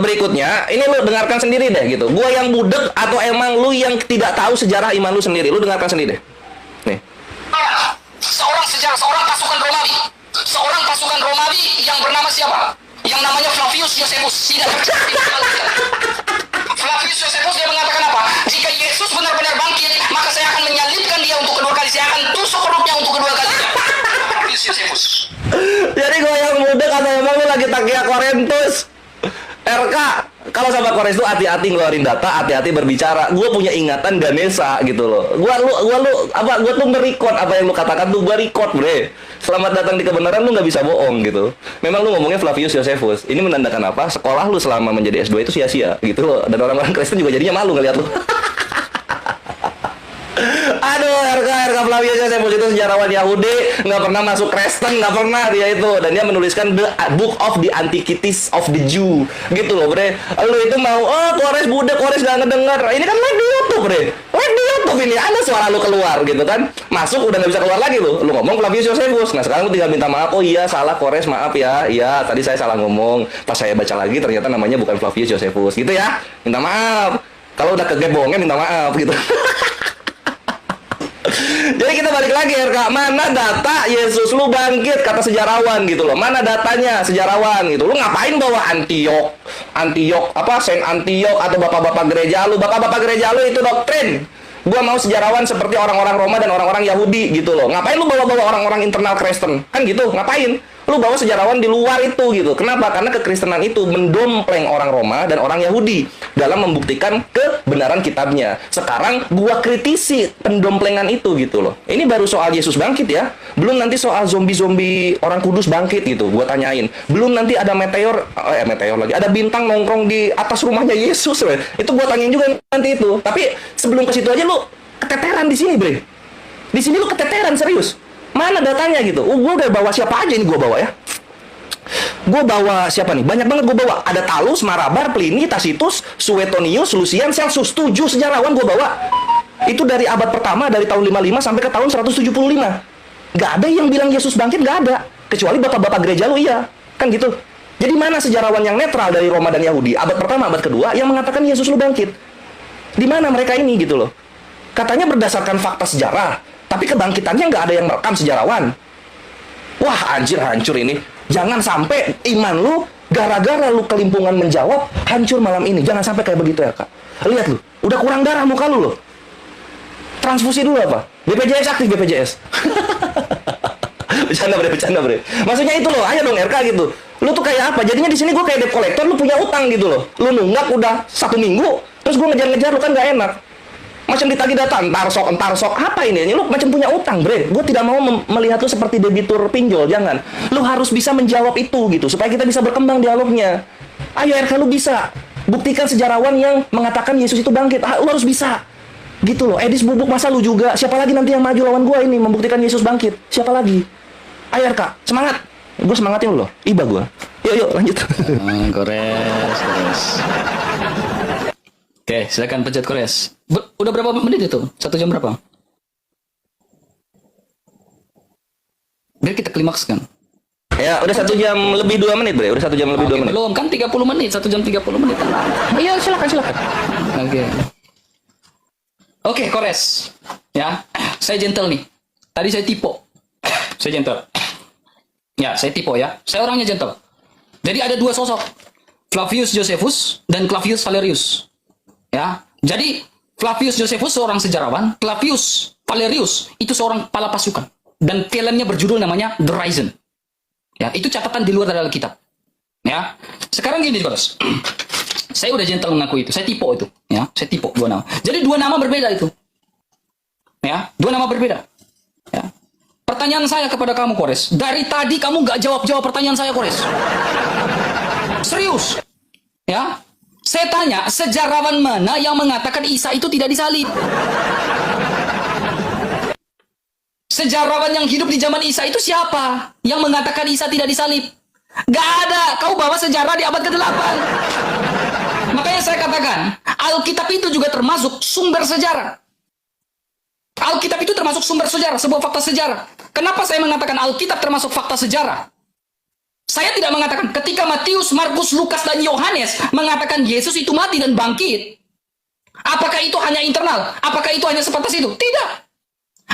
berikutnya ini lu dengarkan sendiri deh gitu. Gua yang budek atau emang lu yang tidak tahu sejarah iman lu sendiri? Lu dengarkan sendiri deh. Nih. Seorang pasukan Romawi yang bernama siapa? Yang namanya Flavius Josephus. Flavius Josephus dia mengatakan apa? Jika Yesus benar-benar bangkit, maka saya akan menyalibkan dia untuk kedua kali. Saya akan tusuk perutnya untuk kedua kali. Flavius Josephus. Jadi gua yang budek atau emang lu lagi takia Korintus? RK, kalau sama Kores itu hati-hati ngeluarin data, hati-hati berbicara. Gue punya ingatan Ganesha gitu loh. Gue tuh nge-record apa yang lu katakan tuh, gue record, bre. Selamat datang di kebenaran, lu nggak bisa bohong gitu. Memang lu ngomongnya Flavius Josephus. Ini menandakan apa? Sekolah lu selama menjadi S2 itu sia-sia gitu loh. Dan orang-orang Kristen juga jadinya malu ngeliat lu. Aduh, RK Flavius Josephus itu sejarawan Yahudi, nggak pernah masuk Kristen, nggak pernah dia itu, dan dia menuliskan the book of the Antiquities of the Jew, gitu loh, bre. Lu itu mau, Kores budak, Kores nggak ngedenger, ini kan live di YouTube, bre, live di YouTube. ini, ada suara lu keluar gitu kan. Masuk udah nggak bisa keluar lagi lu. Lu ngomong Flavius Josephus. Nah sekarang lu tinggal minta maaf. Oh iya salah Kores, maaf ya. Iya tadi saya salah ngomong. Pas saya baca lagi ternyata namanya bukan Flavius Josephus gitu ya. Minta maaf. Kalau udah kegep bohongnya minta maaf gitu. Jadi kita balik lagi RK, mana data Yesus lu bangkit kata sejarawan gitu loh. Mana datanya sejarawan gitu. Lu ngapain bawa Antiok apa Saint Antiok atau bapak-bapak gereja lu? Bapak-bapak gereja lu itu doktrin. Gua mau sejarawan seperti orang-orang Roma dan orang-orang Yahudi gitu loh. Ngapain lu bawa-bawa orang-orang internal Kristen? Kan gitu, ngapain? Lu bawa sejarawan di luar itu gitu. Kenapa? Karena kekristenan itu mendompleng orang Roma dan orang Yahudi dalam membuktikan kebenaran kitabnya. Sekarang gua kritisi pendomplengan itu gitu loh. Ini baru soal Yesus bangkit ya. Belum nanti soal zombie-zombie orang kudus bangkit gitu. Gua tanyain. Belum nanti ada meteor lagi. Ada bintang nongkrong di atas rumahnya Yesus. Itu gua tanyain juga nanti itu. Tapi sebelum ke situ aja lu keteteran di sini, Bre. Di sini lu keteteran serius. Mana datanya gitu? Gue udah bawa siapa aja ini gue bawa ya? Gue bawa siapa nih? Banyak banget gue bawa. Ada Talus, Marabar, Pliny, Tacitus, Suetonius, Lucian, Celsus. 7 sejarawan gue bawa. Itu dari abad pertama, dari tahun 55 sampai ke tahun 175. Gak ada yang bilang Yesus bangkit, gak ada. Kecuali bapak-bapak gereja lu iya. Kan gitu. Jadi mana sejarawan yang netral dari Roma dan Yahudi? Abad pertama, abad kedua yang mengatakan Yesus lu bangkit. Di mana mereka ini gitu loh? Katanya berdasarkan fakta sejarah. Tapi kebangkitannya nggak ada yang merekam sejarawan. Wah anjir hancur ini. Jangan sampai iman lu gara-gara lu kelimpungan menjawab hancur malam ini. Jangan sampai kayak begitu ya kak. Lihat lu, udah kurang darah muka lu loh. Transfusi dulu apa? BPJS aktif BPJS. Bercanda bre. Maksudnya itu loh, ayo dong RK gitu. Lu tuh kayak apa? Jadinya di sini gue kayak debt collector, lu punya utang gitu loh. Lu nunggak udah 1 minggu, terus gue ngejar-ngejar lu kan nggak enak. Macam ditagih data, entar sok, apa ini? Lu macam punya utang, bre. Gue tidak mau melihat lu seperti debitur pinjol, jangan. Lu harus bisa menjawab itu, gitu. Supaya kita bisa berkembang dialognya. Ayo RK, lu bisa. Buktikan sejarawan yang mengatakan Yesus itu bangkit. Lu harus bisa. Gitu loh. Edis Bubuk, masa lu juga? Siapa lagi nanti yang maju lawan gue ini, membuktikan Yesus bangkit? Siapa lagi? Ayo RK, semangat. Gue semangatin lu loh. Iba gue. Yuk, lanjut. Kores. Oke, silakan pencet Kores. Udah berapa menit itu? 1 jam berapa? Biar kita klimaks kan. Ya, udah 1 jam lebih 2 menit, Bre. Udah 1 jam lebih 2 menit. Belum, kan 30 menit. 1 jam 30 menit. Iya, silakan. Oke, Kores. Ya, saya gentle nih. Tadi saya tipe. Saya gentle. Ya, saya tipe ya. Saya orangnya gentle. Jadi ada 2 sosok. Flavius Josephus dan Flavius Valerius. Ya, jadi Flavius Josephus seorang sejarawan, Flavius Valerius itu seorang kepala pasukan, dan filmnya berjudul namanya The Risen. Ya, itu catatan di luar dari Alkitab. Ya, sekarang gini Kores, saya udah gentle mengaku itu, saya tipe itu, ya, saya tipe 2 nama. Jadi 2 nama berbeda itu, ya, 2 nama berbeda. Ya. Pertanyaan saya kepada kamu Kores, dari tadi kamu nggak jawab pertanyaan saya Kores. Serius, ya. Saya tanya, sejarawan mana yang mengatakan Isa itu tidak disalib? Sejarawan yang hidup di zaman Isa itu siapa? Yang mengatakan Isa tidak disalib? Gak ada. Kau bawa sejarah di abad ke-8. Makanya saya katakan, Alkitab itu juga termasuk sumber sejarah. Alkitab itu termasuk sumber sejarah, sebuah fakta sejarah. Kenapa saya mengatakan Alkitab termasuk fakta sejarah? Saya tidak mengatakan ketika Matius, Markus, Lukas, dan Yohanes mengatakan Yesus itu mati dan bangkit. Apakah itu hanya internal? Apakah itu hanya sebatas itu? Tidak.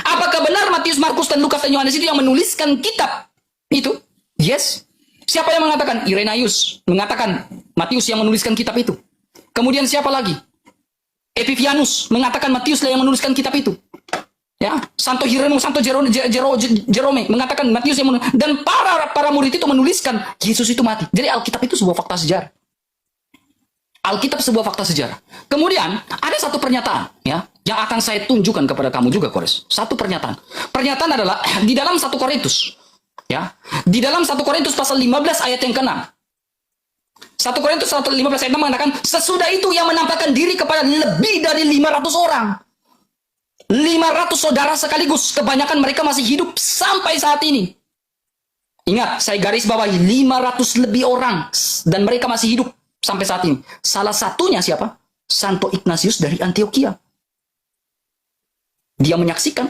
Apakah benar Matius, Markus, dan Lukas, dan Yohanes itu yang menuliskan kitab itu? Yes. Siapa yang mengatakan? Irenaeus mengatakan Matius yang menuliskan kitab itu. Kemudian siapa lagi? Epiphanius mengatakan Matius yang menuliskan kitab itu. Ya, Santo Hieronymous, Santo Jerome mengatakan Matius yang dan para murid itu menuliskan Yesus itu mati. Jadi Alkitab itu sebuah fakta sejarah. Alkitab sebuah fakta sejarah. Kemudian ada satu pernyataan ya yang akan saya tunjukkan kepada kamu juga Kores. Satu pernyataan. Pernyataan adalah di dalam 1 Korintus. Ya. Di dalam 1 Korintus pasal 15 ayat yang ke-6. 1 Korintus 15 ayat 6 mengatakan sesudah itu yang menampakkan diri kepada lebih dari 500 orang. 500 saudara sekaligus, kebanyakan mereka masih hidup sampai saat ini. Ingat, saya garis bawahi 500 lebih orang dan mereka masih hidup sampai saat ini. Salah satunya siapa? Santo Ignatius dari Antioquia. dia menyaksikan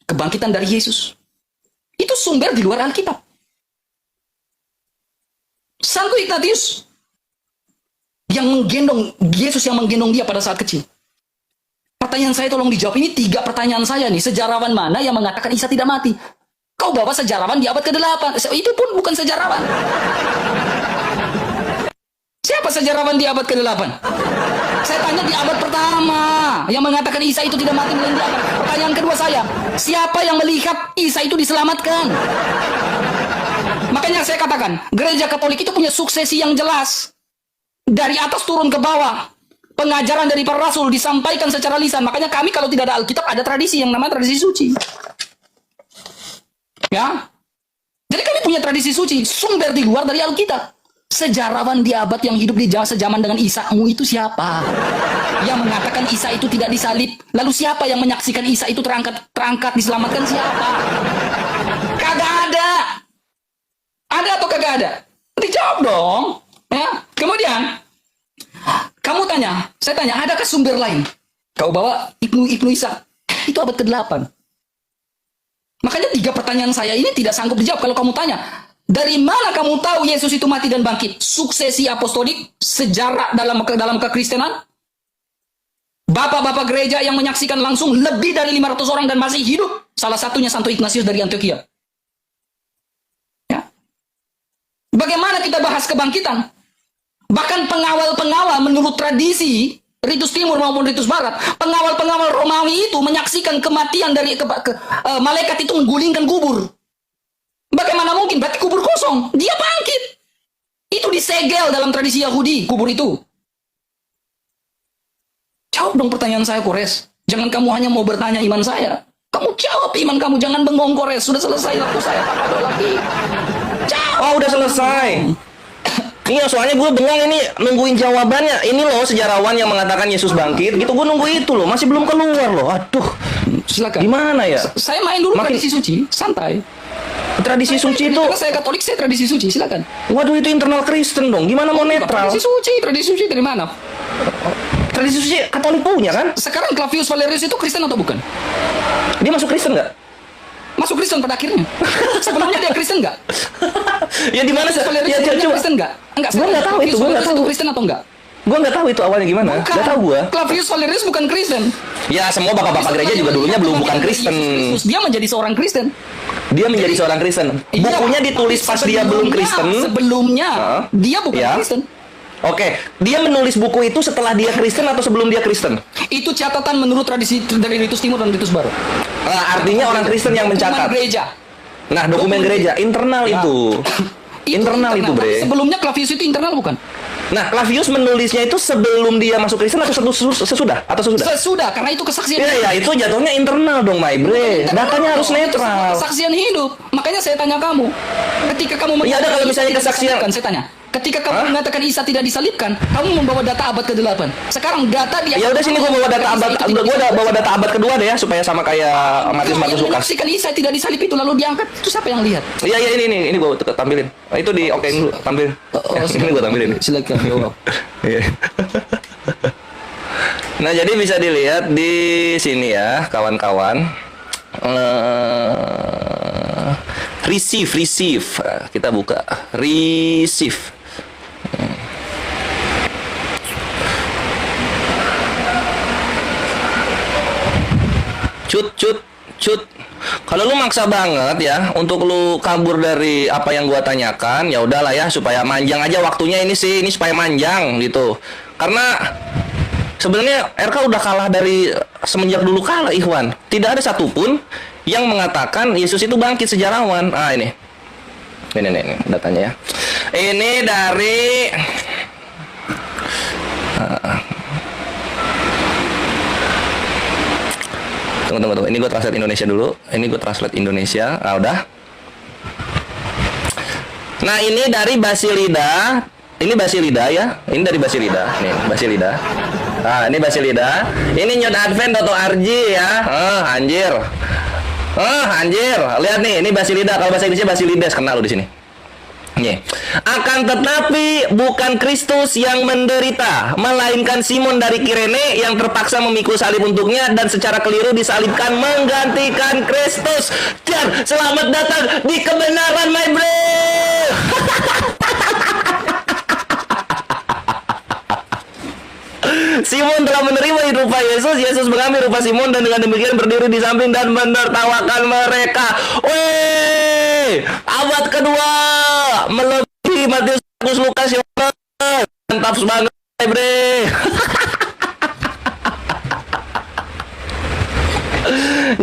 kebangkitan dari Yesus. Itu sumber di luar Alkitab. Santo Ignatius yang menggendong, Yesus yang menggendong dia pada saat kecil. Pertanyaan saya tolong dijawab. Ini 3 pertanyaan saya nih. Sejarawan mana yang mengatakan Isa tidak mati? Kau bawa sejarawan di abad ke-8. Itu pun bukan sejarawan. Siapa sejarawan di abad ke-8? Saya tanya di abad pertama yang mengatakan Isa itu tidak mati melainkan di abad. Pertanyaan kedua saya, siapa yang melihat Isa itu diselamatkan? Makanya saya katakan, gereja Katolik itu punya suksesi yang jelas. Dari atas turun ke bawah. Pengajaran dari para rasul disampaikan secara lisan. Makanya kami kalau tidak ada Alkitab, ada tradisi yang namanya tradisi suci. Ya. Jadi kami punya tradisi suci, sumber di luar dari Alkitab. Sejarawan di abad yang hidup di sejaman dengan Isa-mu itu siapa? Yang mengatakan Isa itu tidak disalib. Lalu siapa yang menyaksikan Isa itu terangkat, diselamatkan siapa? Kagak ada. Ada atau kagak ada? Dijawab dong. Ya. Kemudian kamu tanya, saya tanya, adakah sumber lain? Kau bawa Ibnu Isa. Itu abad ke-8. Makanya 3 pertanyaan saya ini tidak sanggup dijawab. Kalau kamu tanya, dari mana kamu tahu Yesus itu mati dan bangkit? Suksesi apostolik, sejarah dalam kekristenan, bapak-bapak gereja yang menyaksikan langsung lebih dari 500 orang dan masih hidup. Salah satunya Santo Ignatius dari Antioquia. Ya. Bagaimana kita bahas kebangkitan? Bahkan pengawal-pengawal menurut tradisi Ritus Timur maupun Ritus Barat, pengawal-pengawal Romawi itu menyaksikan kematian dari malaikat itu menggulingkan kubur. Bagaimana mungkin? Berarti kubur kosong. Dia bangkit. Itu disegel dalam tradisi Yahudi, kubur itu. Jawab dong pertanyaan saya, Kores. Jangan kamu hanya mau bertanya iman saya. Kamu jawab iman kamu, jangan bengong, Kores. Sudah selesai waktu saya, tak ada lagi. Jawab. Oh, udah selesai. Iya, soalnya gue bengong ini nungguin jawabannya. Ini loh sejarawan yang mengatakan Yesus bangkit. Gitu gue nunggu itu loh, masih belum keluar loh. Aduh, silakan. Gimana ya? Saya main dulu tradisi suci, santai. Tradisi suci itu. Karena saya Katolik, saya tradisi suci, silakan. Waduh, itu internal Kristen dong. Gimana mau netral? Tradisi suci dari mana? Tradisi suci Katolik punya kan? Sekarang Clavius Valerius itu Kristen atau bukan? Dia masuk Kristen nggak? Masuk Kristen pada akhirnya. Sebelumnya dia Kristen nggak? Ya di mana? Ya, coba. Kristen nggak? Enggak. Gue nggak tahu itu. Gue nggak tahu Kristen atau enggak? Gue nggak tahu itu awalnya gimana. Nggak tahu gue. Clavius Valerius bukan Kristen. Ya semua bapak-bapak gereja juga dulunya belum bukan Kristen. Dia menjadi seorang Kristen. Dia menjadi seorang Kristen. Bukunya ditulis pas dia belum Kristen. Sebelumnya dia bukan Kristen. Oke, dia menulis buku itu setelah dia Kristen atau sebelum dia Kristen? Itu catatan menurut tradisi dari Ritus Timur dan Ritus Barat. Artinya orang Kristen yang mencatat. Gereja. Nah, dokumen gereja internal itu. Internal itu, Bre. Sebelumnya Clavius itu internal bukan? Nah, Clavius menulisnya itu sebelum dia masuk Kristen atau sesudah? Sesudah, karena itu kesaksian. Iya, itu jatuhnya internal dong, my bre. Datanya harus netral. Kesaksian hidup. Makanya saya tanya kamu, ketika kamu ya ada kalau misalnya kesaksian, saya tanya, ketika kamu mengatakan Isa tidak disalibkan, kamu membawa data abad ke-8. Sekarang data dia. Ya udah sini gua bawa data abad, gua udah bawa data abad kedua deh ya supaya sama kayak Matius Lukas. Menyaksikan Isa tidak disalib itu lalu diangkat, itu siapa yang lihat? Iya ini gua tampilin. Itu di okein dulu, tampilin. Ini gua tampilin. Silakan. Nah, jadi bisa dilihat di sini ya, kawan-kawan. Receive. Kita buka receive. Cut. Kalau lu maksa banget ya untuk lu kabur dari apa yang gua tanyakan, ya udahlah ya supaya manjang aja waktunya ini supaya manjang gitu. Karena sebenarnya RK udah kalah dari semenjak dulu kalah, Ikhwan. Tidak ada satupun yang mengatakan Yesus itu bangkit sejarawan. Ini datanya ya. Ini dari Tunggu. Ini gue translate Indonesia dulu. Ini gue translate Indonesia. Udah. Nah, ini dari Basilida. Ini Basilida ya. Ini dari Basilida. Nih, Basilida. Ini Basilida. Ini newtadvent.org ya. Anjir. Lihat nih, ini Basilida. Kalau bahasa Inggrisnya Basilides, kenal lu di sini. Nih. Akan tetapi bukan Kristus yang menderita, melainkan Simon dari Kirene yang terpaksa memikul salib untuknya dan secara keliru disalibkan menggantikan Kristus. Dan selamat datang di kebenaran, my bro. Simon telah menerima rupa Yesus. Yesus mengambil rupa Simon dan dengan demikian berdiri di samping dan menertawakan mereka. Weh, abad kedua melebihi Matius, Markus, Lukas, Yohanes. Mantap banget, bre.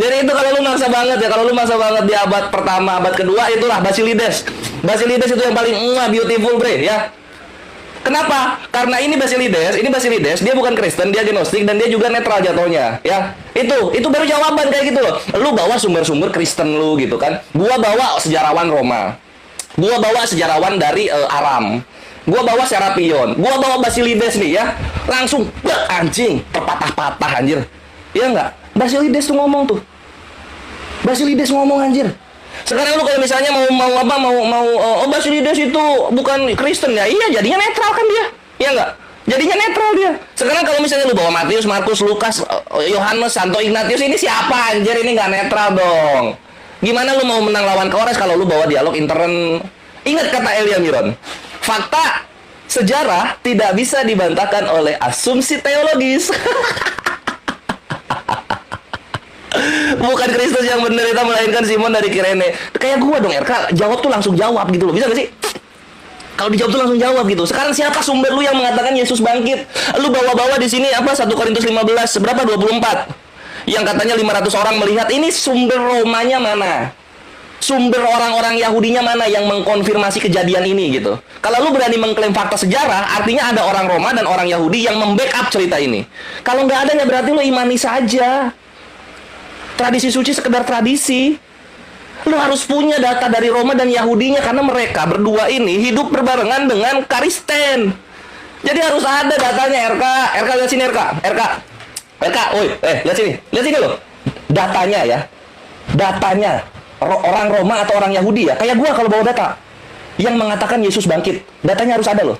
Jadi itu kalau lu maksa banget ya, kalau lu maksa banget di abad pertama, abad kedua, itulah Basilides. Basilides itu yang paling beautiful, bre, ya. Kenapa? Karena ini Basilides, dia bukan Kristen, dia agnostik dan dia juga netral jatuhnya, ya. Itu baru jawaban kayak gitu loh. Lu bawa sumber-sumber Kristen lu gitu kan. Gua bawa sejarawan Roma. Gua bawa sejarawan dari Aram. Gua bawa Serapion. Gua bawa Basilides nih ya. Langsung anjing, terpatah-patah anjir. Iya enggak? Basilides tuh ngomong tuh. Basilides ngomong anjir. Sekarang lu kalau misalnya mau Basilides itu bukan Kristen ya, iya jadinya netral kan dia, iya nggak? Jadinya netral dia. Sekarang kalau misalnya lu bawa Matius, Markus, Lukas, Yohanes, Santo Ignatius, ini siapa anjir? Ini nggak netral dong. Gimana lu mau menang lawan Kores kalau lu bawa dialog intern? Ingat kata Elia Miron, fakta sejarah tidak bisa dibantahkan oleh asumsi teologis. Bukan Kristus yang menderita, melainkan Simon dari Kirene. Kayak gua dong, RK. Jawab tuh langsung jawab gitu loh. Bisa gak sih? Kalau dijawab tuh langsung jawab gitu. Sekarang siapa sumber lu yang mengatakan Yesus bangkit? Lu bawa-bawa di sini apa 1 Korintus 15 berapa 24? Yang katanya 500 orang melihat. Ini sumber Romanya mana? Sumber orang-orang Yahudinya mana yang mengkonfirmasi kejadian ini gitu. Kalau lu berani mengklaim fakta sejarah, artinya ada orang Roma dan orang Yahudi yang membackup cerita ini. Kalau nggak ada ya berarti lu imani saja. Tradisi suci sekedar tradisi. Lu harus punya data dari Roma dan Yahudinya karena mereka berdua ini hidup berbarengan dengan Kristen. Jadi harus ada datanya. RK lihat sini RK, woi, lihat sini loh. Datanya ya. Datanya orang Roma atau orang Yahudi ya. Kayak gua kalau bawa data yang mengatakan Yesus bangkit, datanya harus ada loh.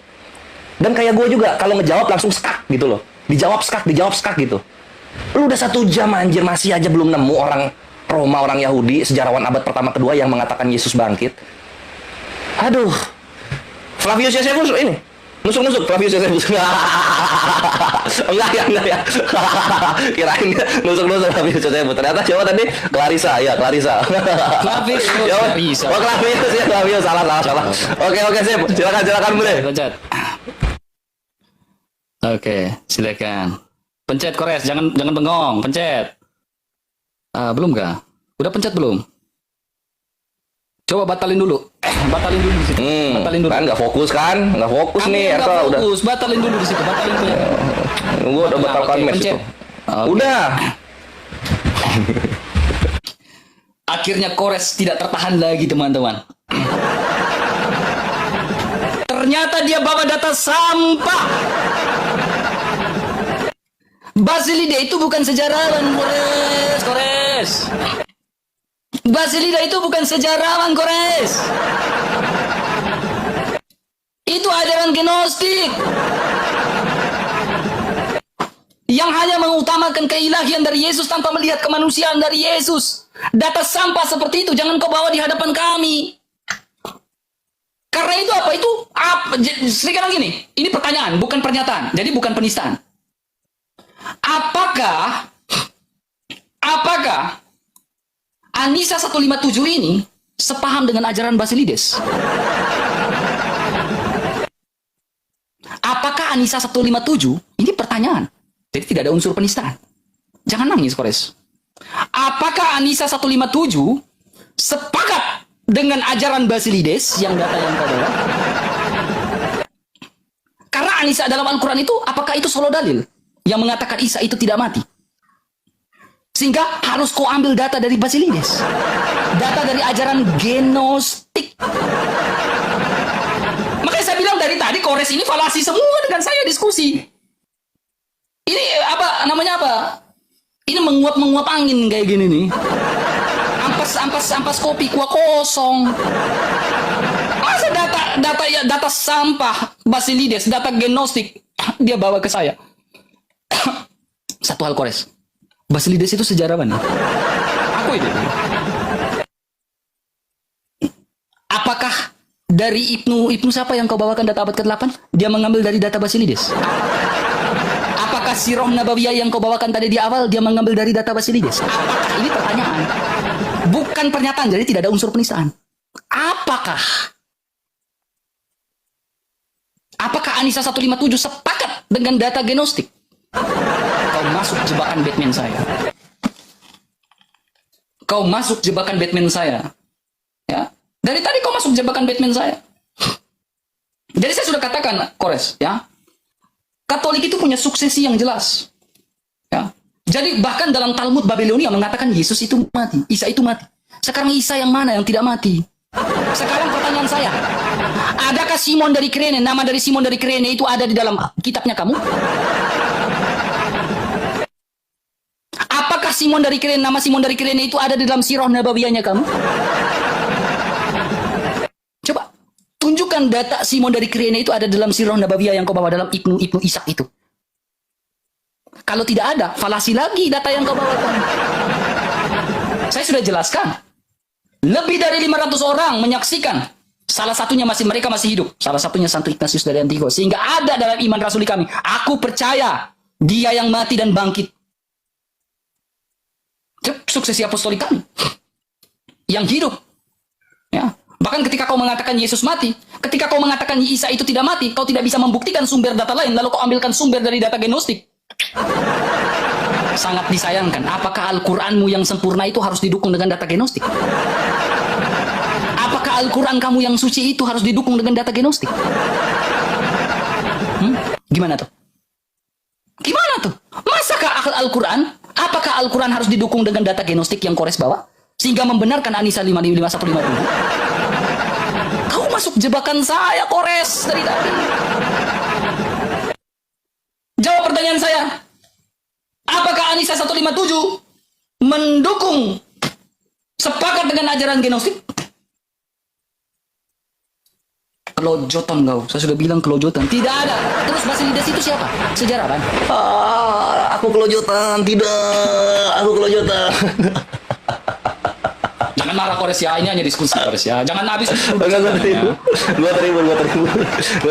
Dan kayak gua juga kalau ngejawab langsung skak gitu loh. Dijawab skak gitu. Lu udah 1 jam anjir masih aja belum nemu orang Roma, orang Yahudi, sejarawan abad pertama kedua yang mengatakan Yesus bangkit. Aduh. Flavius Josephus ini. Nusuk Flavius Josephus. Enggak ya. Kirain nusuk Flavius Josephus. Ternyata siapa tadi? Clarissa. Flavius. Flavius salah. Oke, sip. Silakan boleh. Oke, silakan. Pencet Kores, jangan bengong, pencet. Belum kah? Udah pencet belum? Coba batalin dulu. Batalin dulu di situ. Batalin dulu. Kan nggak fokus kan? Nggak fokus nih. Nggak fokus. Batalin dulu di situ. Batalin dulu. Gua udah batalkan match itu. Udah. Akhirnya Kores tidak tertahan lagi, teman-teman. Ternyata dia bawa data sampah. Basilides itu bukan sejarawan, Kores. Basilides itu bukan sejarawan, Kores. Itu ajaran gnostik yang hanya mengutamakan keilahian dari Yesus tanpa melihat kemanusiaan dari Yesus. Data sampah seperti itu jangan kau bawa di hadapan kami. Karena itu apa? Sekarang gini, ini pertanyaan, bukan pernyataan. Jadi bukan penistaan. Apakah Anisa 157 ini sepaham dengan ajaran Basilides? Apakah Anisa 157? Ini pertanyaan. Jadi tidak ada unsur penistaan. Jangan nangis, Kores. Apakah Anisa 157 sepakat dengan ajaran Basilides yang data yang kau bawa? Karena Anisa dalam Al-Quran itu, apakah itu solo dalil yang mengatakan Isa itu tidak mati? Sehingga harus kau ambil data dari Basilides. Data dari ajaran gnostik. Makanya saya bilang dari tadi Kores ini falasi semua dengan saya diskusi. Ini namanya apa? Ini menguap angin kayak gini nih. Ampas kopi kuah kosong. Masa data sampah Basilides, data genostik, dia bawa ke saya. Satu hal, Kores. Basilides itu sejarawan. Aku itu. Apakah dari Ibnu siapa yang kau bawakan data abad ke-8? Dia mengambil dari data Basilides. Apakah Sirah Nabawiyah yang kau bawakan tadi di awal dia mengambil dari data Basilides? Apakah ini pertanyaan? Bukan pernyataan, jadi tidak ada unsur penistaan. Apakah Anisa 157 sepakat dengan data genostik? Kau masuk jebakan Batman saya. Kau masuk jebakan Batman saya. Ya. Dari tadi kau masuk jebakan Batman saya. Jadi saya sudah katakan, Kores, ya. Katolik itu punya suksesi yang jelas. Ya. Jadi bahkan dalam Talmud Babilonia mengatakan Yesus itu mati, Isa itu mati. Sekarang Isa yang mana yang tidak mati? Sekarang pertanyaan saya, adakah Simon dari Kirene, nama dari Simon dari Kirene itu ada di dalam kitabnya kamu? Apakah Simon dari Kirene, nama Simon dari Kirene itu ada di dalam Sirah Nabawiyahnya kamu? Coba tunjukkan data Simon dari Kirene itu ada dalam Sirah Nabawiyah yang kau bawa dalam Ibnu Ishaq itu. Kalau tidak ada, falasi lagi data yang kau bawakan. Saya sudah jelaskan. Lebih dari 500 orang menyaksikan. Salah satunya mereka masih hidup. Salah satunya Santo Ignatius dari Antioquia. Sehingga ada dalam iman rasuli kami. Aku percaya dia yang mati dan bangkit. Suksesi apostolik kami. Yang hidup. Ya. Bahkan ketika kau mengatakan Yesus mati, ketika kau mengatakan Isa itu tidak mati, kau tidak bisa membuktikan sumber data lain, lalu kau ambilkan sumber dari data genostik. Sangat disayangkan. Apakah Al-Quranmu yang sempurna itu harus didukung dengan data genostik? Apakah Al-Quran kamu yang suci itu harus didukung dengan data genostik? Gimana tuh? Gimana tuh? Masakah Al-Quran? Apakah Al-Quran harus didukung dengan data genostik yang Kores bawa? Sehingga membenarkan Anisa 5157? Kau masuk jebakan saya, Kores, dari tadi. Jawab pertanyaan saya. Apakah Anisa 157 mendukung sepakat dengan ajaran genostik? Kelojotan kau. Saya sudah bilang kelojotan. Tidak ada. Terus Basilides itu siapa? Sejarawan. Aku kelojotan. Tidak. Aku kelojotan. Jangan marah, Kores, ya. Ini hanya diskusi, Kores, ya. Jangan habis. Enggak, gue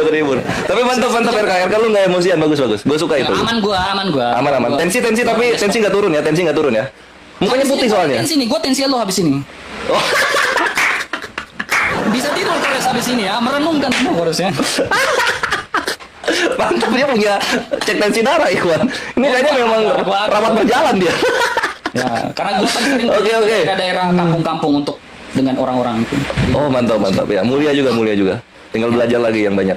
terhibur. Tapi mantap RKR. Kalau nggak emosian, bagus. Gue suka itu. Aman gua. Aman. Tensi tapi tensi nggak turun ya. Mukanya putih soalnya. Tensi nih, gue tensi lo habis ini. Oh. Bisa tidur, Kores, habis ini ya. Merenungkan semua, Kores, ya. Mantap, dia punya cek tensi darah, Ikhwan. Ini kayaknya memang rapat berjalan dia. Ya, karena gue kan sering Oke. ke daerah kampung-kampung untuk dengan orang-orang itu. Oh, mantap ya. Mulia juga. Tinggal belajar lagi yang banyak.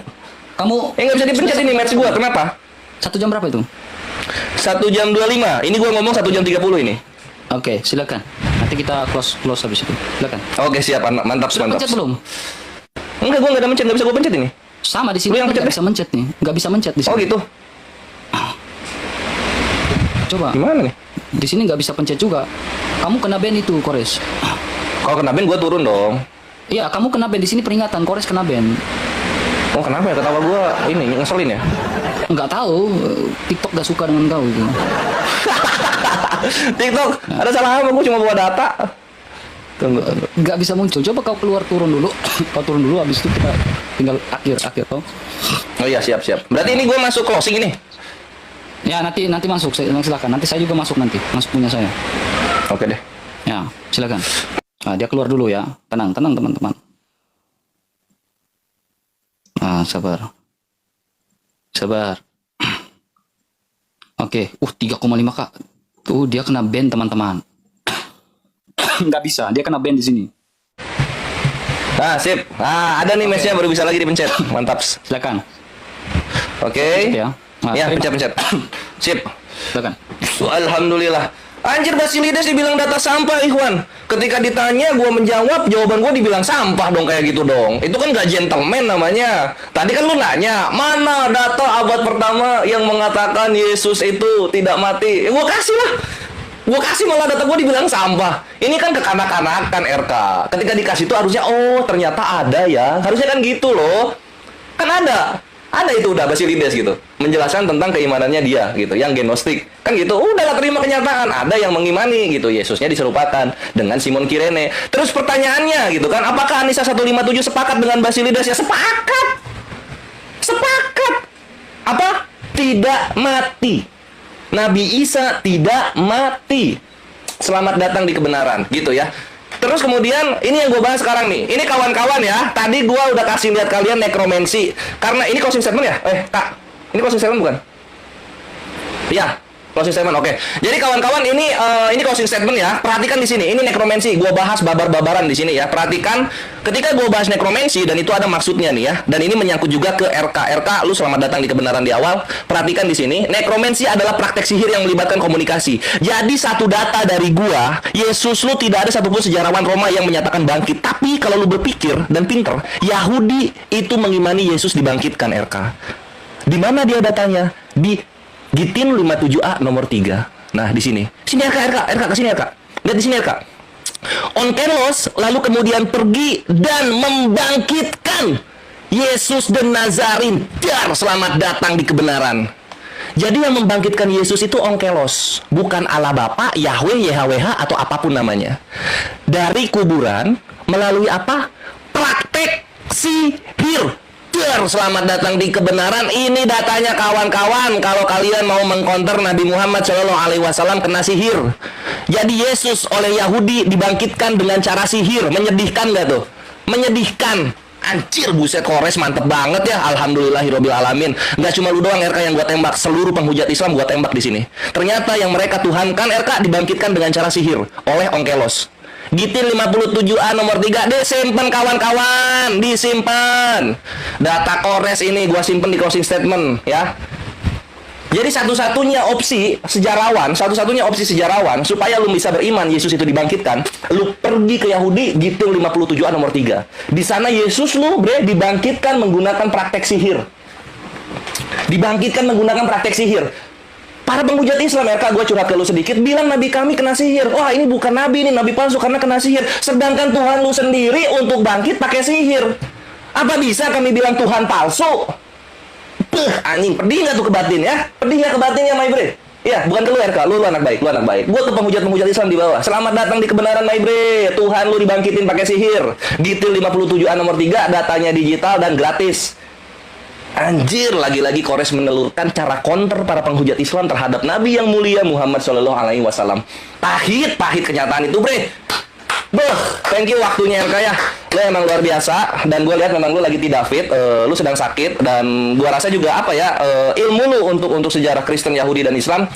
Kamu nggak bisa dipencet ini match gua. Kenapa? 1 jam berapa itu? 1 jam 25. Ini gua ngomong 1 jam 30 ini. Oke, silakan. Nanti kita close habis itu. Silakan. Oke, siap. Mantap. Sudah pencet belum? Enggak, gua nggak ada mencet. Nggak bisa gua pencet ini. Sama di sini. Lu yang pencet nggak bisa mencet nih. Nggak bisa mencet di sini. Oh gitu. Coba. Gimana nih? Di sini nggak bisa pencet juga. Kamu kena ban itu, Kores. Kalau kena ban gua turun dong. Iya, kamu kena ban di sini peringatan. Kores kena ban. Oh, kenapa ya? Ketawa gua ini ngeselin ya? Nggak tahu. TikTok nggak suka dengan kau itu. TikTok, ada salah apa? Gua cuma bawa data. Tunggu. Nggak bisa muncul. Coba kau turun dulu. Kau turun dulu, habis itu kita tinggal akhir kau. Oh iya, siap. Berarti ini gua masuk closing ini. Ya, nanti masuk. Silakan. Nanti saya juga masuk nanti. Masuk punya saya. Oke deh. Ya, silakan. Nah, dia keluar dulu ya. Tenang teman-teman. Sabar. Oke. 3,5 Kak. Tuh, dia kena ban, teman-teman. Nggak bisa. Dia kena ban di sini. Sip. Ada nih match-nya baru bisa lagi dipencet. Mantap. Silakan. Oke. Ya. Ya, pencet. Sip. Silakan. Alhamdulillah. Anjir, Basilides dibilang data sampah, Ikhwan. Ketika ditanya, gua menjawab, jawaban gua dibilang sampah dong, kayak gitu dong. Itu kan gak gentleman namanya. Tadi kan lu nanya, mana data abad pertama yang mengatakan Yesus itu tidak mati? Gua kasih lah. Gue kasih malah data gue dibilang sampah. Ini kan kekanak-kanakan RK. Ketika dikasih itu harusnya, oh ternyata ada ya. Harusnya kan gitu loh. Kan ada. Ada itu udah Basilides gitu. Menjelaskan tentang keimanannya dia gitu. Yang gnostik. Kan gitu. Udah lah terima kenyataan. Ada yang mengimani gitu. Yesusnya diserupakan dengan Simon Kirene. Terus pertanyaannya gitu kan. Apakah Anissa 157 sepakat dengan Basilides? Ya sepakat. Sepakat. Apa? Tidak mati. Nabi Isa tidak mati. Selamat datang di kebenaran, gitu ya. Terus kemudian, ini yang gue bahas sekarang nih. Ini kawan-kawan ya, tadi gue udah kasih lihat kalian nekromansi. Karena ini closing statement ya? Kak, ini closing statement bukan? Ya, closing statement, oke. Jadi kawan-kawan ini closing statement ya. Perhatikan di sini, ini nekromansi. Gue bahas babar-babaran di sini ya. Perhatikan, ketika gue bahas nekromansi dan itu ada maksudnya nih ya. Dan ini menyangkut juga ke RK. Lu selamat datang di kebenaran di awal. Perhatikan di sini, nekromansi adalah praktek sihir yang melibatkan komunikasi. Jadi satu data dari gua, Yesus lu tidak ada satupun sejarawan Roma yang menyatakan bangkit. Tapi kalau lu berpikir dan pinter, Yahudi itu mengimani Yesus dibangkitkan RK. Di mana dia datanya? Di Gitin 57A nomor 3. Nah, di sini. Sini RK, ke sini RK. Lihat di sini RK. Onkelos lalu kemudian pergi dan membangkitkan Yesus dan Nazarin. Dar, selamat datang di kebenaran. Jadi yang membangkitkan Yesus itu onkelos, bukan Allah Bapa, Yahweh, YHWH atau apapun namanya. Dari kuburan melalui apa? Praktek sihir. Selamat datang di kebenaran. Ini datanya kawan-kawan. Kalau kalian mau mengkonter Nabi Muhammad SAW kena sihir. Jadi Yesus oleh Yahudi dibangkitkan dengan cara sihir. Menyedihkan gak tuh? Menyedihkan. Anjir, buset, Kores mantep banget ya. Alhamdulillahirobbil alamin. Gak cuma lu doang RK yang gua tembak. Seluruh penghujat Islam gua tembak di sini. Ternyata yang mereka tuhankan RK dibangkitkan dengan cara sihir oleh onkelos. Gitin 57A nomor 3. Disimpan kawan-kawan, disimpan. Data Kores ini gua simpen di closing statement ya. Jadi satu-satunya opsi sejarawan supaya lu bisa beriman Yesus itu dibangkitkan, lu pergi ke Yahudi, Gitin 57A nomor 3. Di sana Yesus lu dibangkitkan menggunakan praktek sihir. Dibangkitkan menggunakan praktek sihir. Para penghujat Islam, RK, gue curhat ke lu sedikit, bilang nabi kami kena sihir. Wah, ini bukan nabi, ini nabi palsu karena kena sihir. Sedangkan Tuhan lu sendiri untuk bangkit pakai sihir. Apa bisa kami bilang Tuhan palsu? Anjing, pedih nggak tuh ke batin ya? Pedih nggak ke batinnya, my bre? Iya, bukan ke lu RK, lu anak baik, lu anak baik. Gue ke penghujat Islam di bawah. Selamat datang di kebenaran, my bre. Tuhan lu dibangkitin pakai sihir. Gitil 57A nomor 3, datanya digital dan gratis. Anjir, lagi-lagi Kores menelurkan cara counter para penghujat Islam terhadap Nabi yang mulia Muhammad SAW. Pahit kenyataan itu, bre. Thank you waktunya RK ya. Lo emang luar biasa. Dan gue lihat memang lo lagi tidak fit. Lo sedang sakit. Dan gue rasa juga ilmu lo untuk sejarah Kristen, Yahudi, dan Islam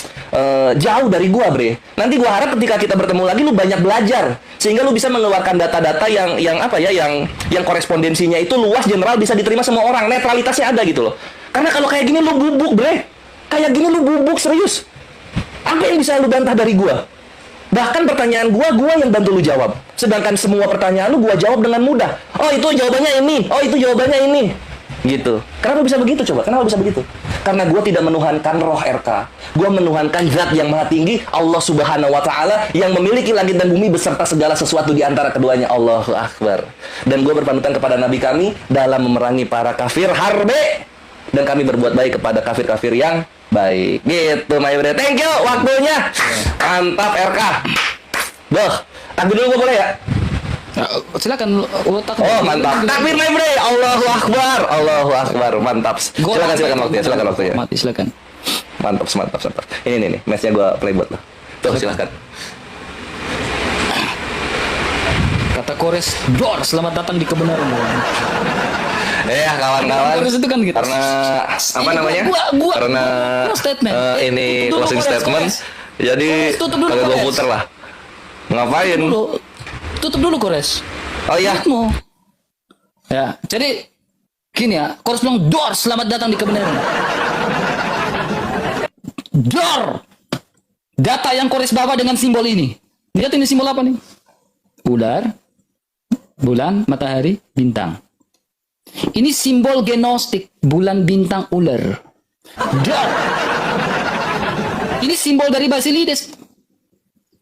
jauh dari gue, bre. Nanti gue harap ketika kita bertemu lagi lo banyak belajar. Sehingga lo bisa mengeluarkan data-data yang korespondensinya itu luas, general, bisa diterima semua orang. Netralitasnya ada gitu loh. Karena kalau kayak gini lo bubuk, bre. Kayak gini lo bubuk, serius. Apa yang bisa lo bantah dari gue? Bahkan pertanyaan gua yang bantu lu jawab. Sedangkan semua pertanyaan lu gua jawab dengan mudah. Oh, itu jawabannya ini. Oh, itu jawabannya ini. Gitu. Kenapa bisa begitu coba? Kenapa bisa begitu? Karena gua tidak menuhankan roh RK. Gua menuhankan zat yang maha tinggi, Allah Subhanahu wa taala, yang memiliki langit dan bumi beserta segala sesuatu di antara keduanya. Allahu Akbar. Dan gua berpanutan kepada nabi kami dalam memerangi para kafir harbe, dan kami berbuat baik kepada kafir-kafir yang baik. Gitu, my bre. Thank you waktunya. Mantap RK. Takbir dulu gue boleh ya? Silakan. Oh, mantap. Takbir, my bre. Allahu Akbar. Allahu Akbar. Mantap. Silakan waktunya. Mati, silakan. Mantap. Ini matchnya gue play buat lo. Tuh, silakan. Kata Kores, Dor, selamat datang di kebenaran. Ya kawan-kawan, itu kan gitu. Karena apa namanya? Karena ini closing statement. Jadi agak gue puter lah. Ngapain? Tutup dulu Kores. Oh iya. Ya, jadi gini ya, Kores bilang Dor, selamat datang di kebenaran. Dor. Data yang Kores bawa dengan simbol ini. Lihat ini simbol apa nih? Ular, bulan, matahari, bintang. Ini simbol gnostik, bulan, bintang, ular. Dar. Ini simbol dari Basilides.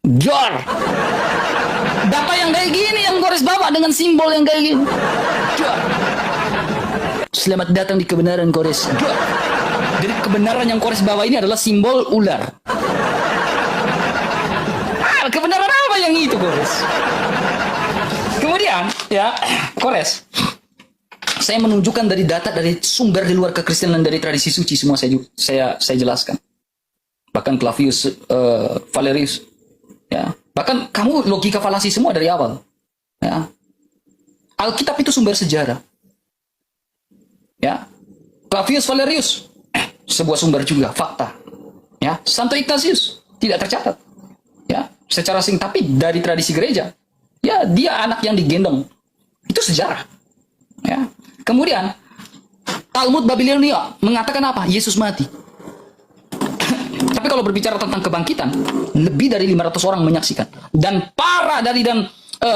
Jor. Data yang kayak gini yang Kores bawa dengan simbol yang kayak gini. Jor. Selamat datang di kebenaran, Kores. Jor. Jadi kebenaran yang Kores bawa ini adalah simbol ular. Kebenaran apa yang itu, Kores? Kemudian, ya, Kores, saya menunjukkan dari data dari sumber di luar kekristenan dari tradisi suci semua saya jelaskan. Bahkan Flavius Valerius, ya. Bahkan kamu logika falasi semua dari awal. Ya. Alkitab itu sumber sejarah. Ya. Flavius Valerius sebuah sumber juga fakta. Ya, Santo Ignatius tidak tercatat. Ya, secara tapi dari tradisi gereja. Ya, dia anak yang digendong. Itu sejarah. Ya. Kemudian Talmud Babilonia mengatakan apa? Yesus mati. Tapi kalau berbicara tentang kebangkitan, lebih dari 500 orang menyaksikan. Dan para dari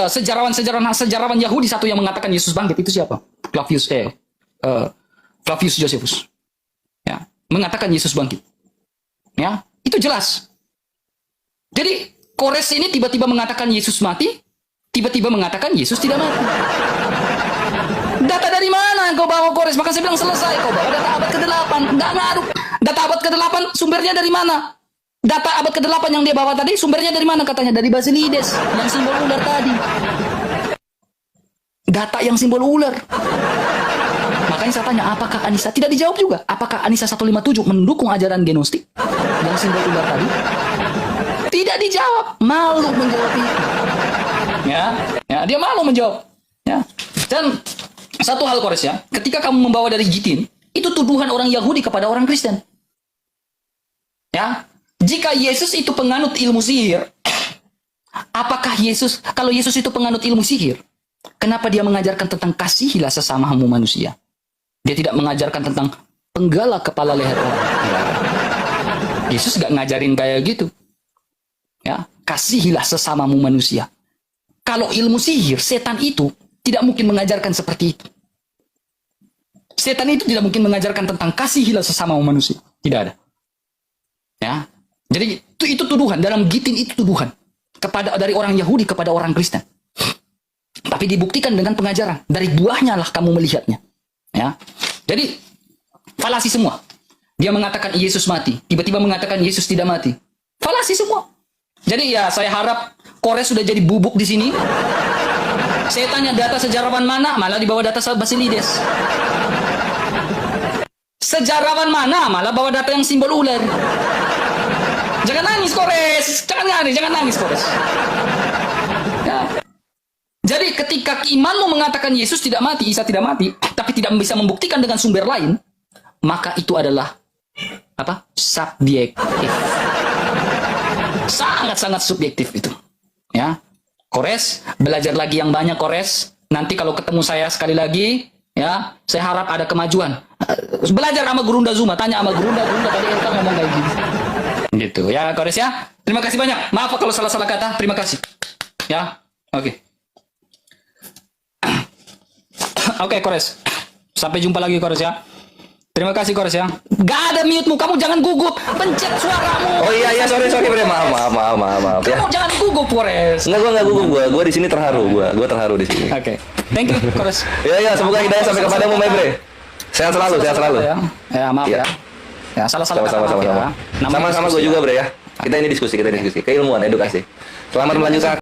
sejarawan Yahudi satu yang mengatakan Yesus bangkit itu siapa? Flavius Josephus. Ya, mengatakan Yesus bangkit. Ya, itu jelas. Jadi Kores ini tiba-tiba mengatakan Yesus mati, tiba-tiba mengatakan Yesus tidak mati. Data dari mana kau bawa, Kores? Maka saya bilang selesai. Kau bawa data abad ke-8. Nggak ngaruh. Data abad ke-8 sumbernya dari mana? Data abad ke-8 yang dia bawa tadi sumbernya dari mana? Katanya dari Basilides yang simbol ular tadi. Data yang simbol ular. Makanya saya tanya, apakah Anissa? Tidak dijawab juga. Apakah Anissa 157 mendukung ajaran gnostik yang simbol ular tadi? Tidak dijawab. Malu menjawab itu. Ya, dia malu menjawab. Ya. Dan satu hal, Kores, ya, ketika kamu membawa dari Gitin, itu tuduhan orang Yahudi kepada orang Kristen. Ya, jika Yesus itu penganut ilmu sihir, apakah kalau Yesus itu penganut ilmu sihir, kenapa dia mengajarkan tentang kasihilah sesamamu manusia? Dia tidak mengajarkan tentang penggala kepala leher orang. Yesus gak ngajarin kayak gitu. Ya, kasihilah sesamamu manusia. Kalau ilmu sihir, setan itu tidak mungkin mengajarkan seperti itu. Setan itu tidak mungkin mengajarkan tentang kasihilah sesamamu manusia. Tidak ada. Ya. Jadi itu tuduhan dalam Gitin, itu tuduhan dari orang Yahudi kepada orang Kristen. Tapi dibuktikan dengan pengajaran. Dari buahnya lah kamu melihatnya. Ya. Jadi falasi semua. Dia mengatakan Yesus mati, tiba-tiba mengatakan Yesus tidak mati. Falasi semua. Jadi ya saya harap Kores sudah jadi bubuk di sini. Saya tanya data sejarawan mana, malah dibawa data Basilides. Sejarawan mana, malah bawa data yang simbol ular. Jangan nangis, Kores. Jangan nangis, Kores. Ya. Jadi ketika imanmu mengatakan Yesus tidak mati, Isa tidak mati, tapi tidak bisa membuktikan dengan sumber lain, maka itu adalah apa? Subjektif. Sangat-sangat subjektif itu. Ya. Kores, belajar lagi yang banyak, Kores. Nanti kalau ketemu saya sekali lagi, ya, saya harap ada kemajuan. Belajar sama Gurunda Zuma, tanya sama Gurunda tadi Elka ngomong kayak gitu. Gitu, ya, Kores ya. Terima kasih banyak. Maaf kalau salah-salah kata. Terima kasih. Ya, oke. Oke, Kores. Sampai jumpa lagi, Kores ya. Terima kasih, Kores ya. Gak ada mute-mu, kamu jangan gugup. Pencet suaramu. Oh iya, sorry bre. Maaf ya. Kamu jangan gugup, Kores. Enggak gugup gua di sini terharu, gua terharu di sini. Oke. Thank you, Kores. Ya, semoga hidayah sampai kepadamu, bre. Sehat selalu. Ya, maaf ya. Ya, salah-salah. Sama-sama gue juga, bre ya. Kita ini diskusi, keilmuan, edukasi. Selamat melanjutkan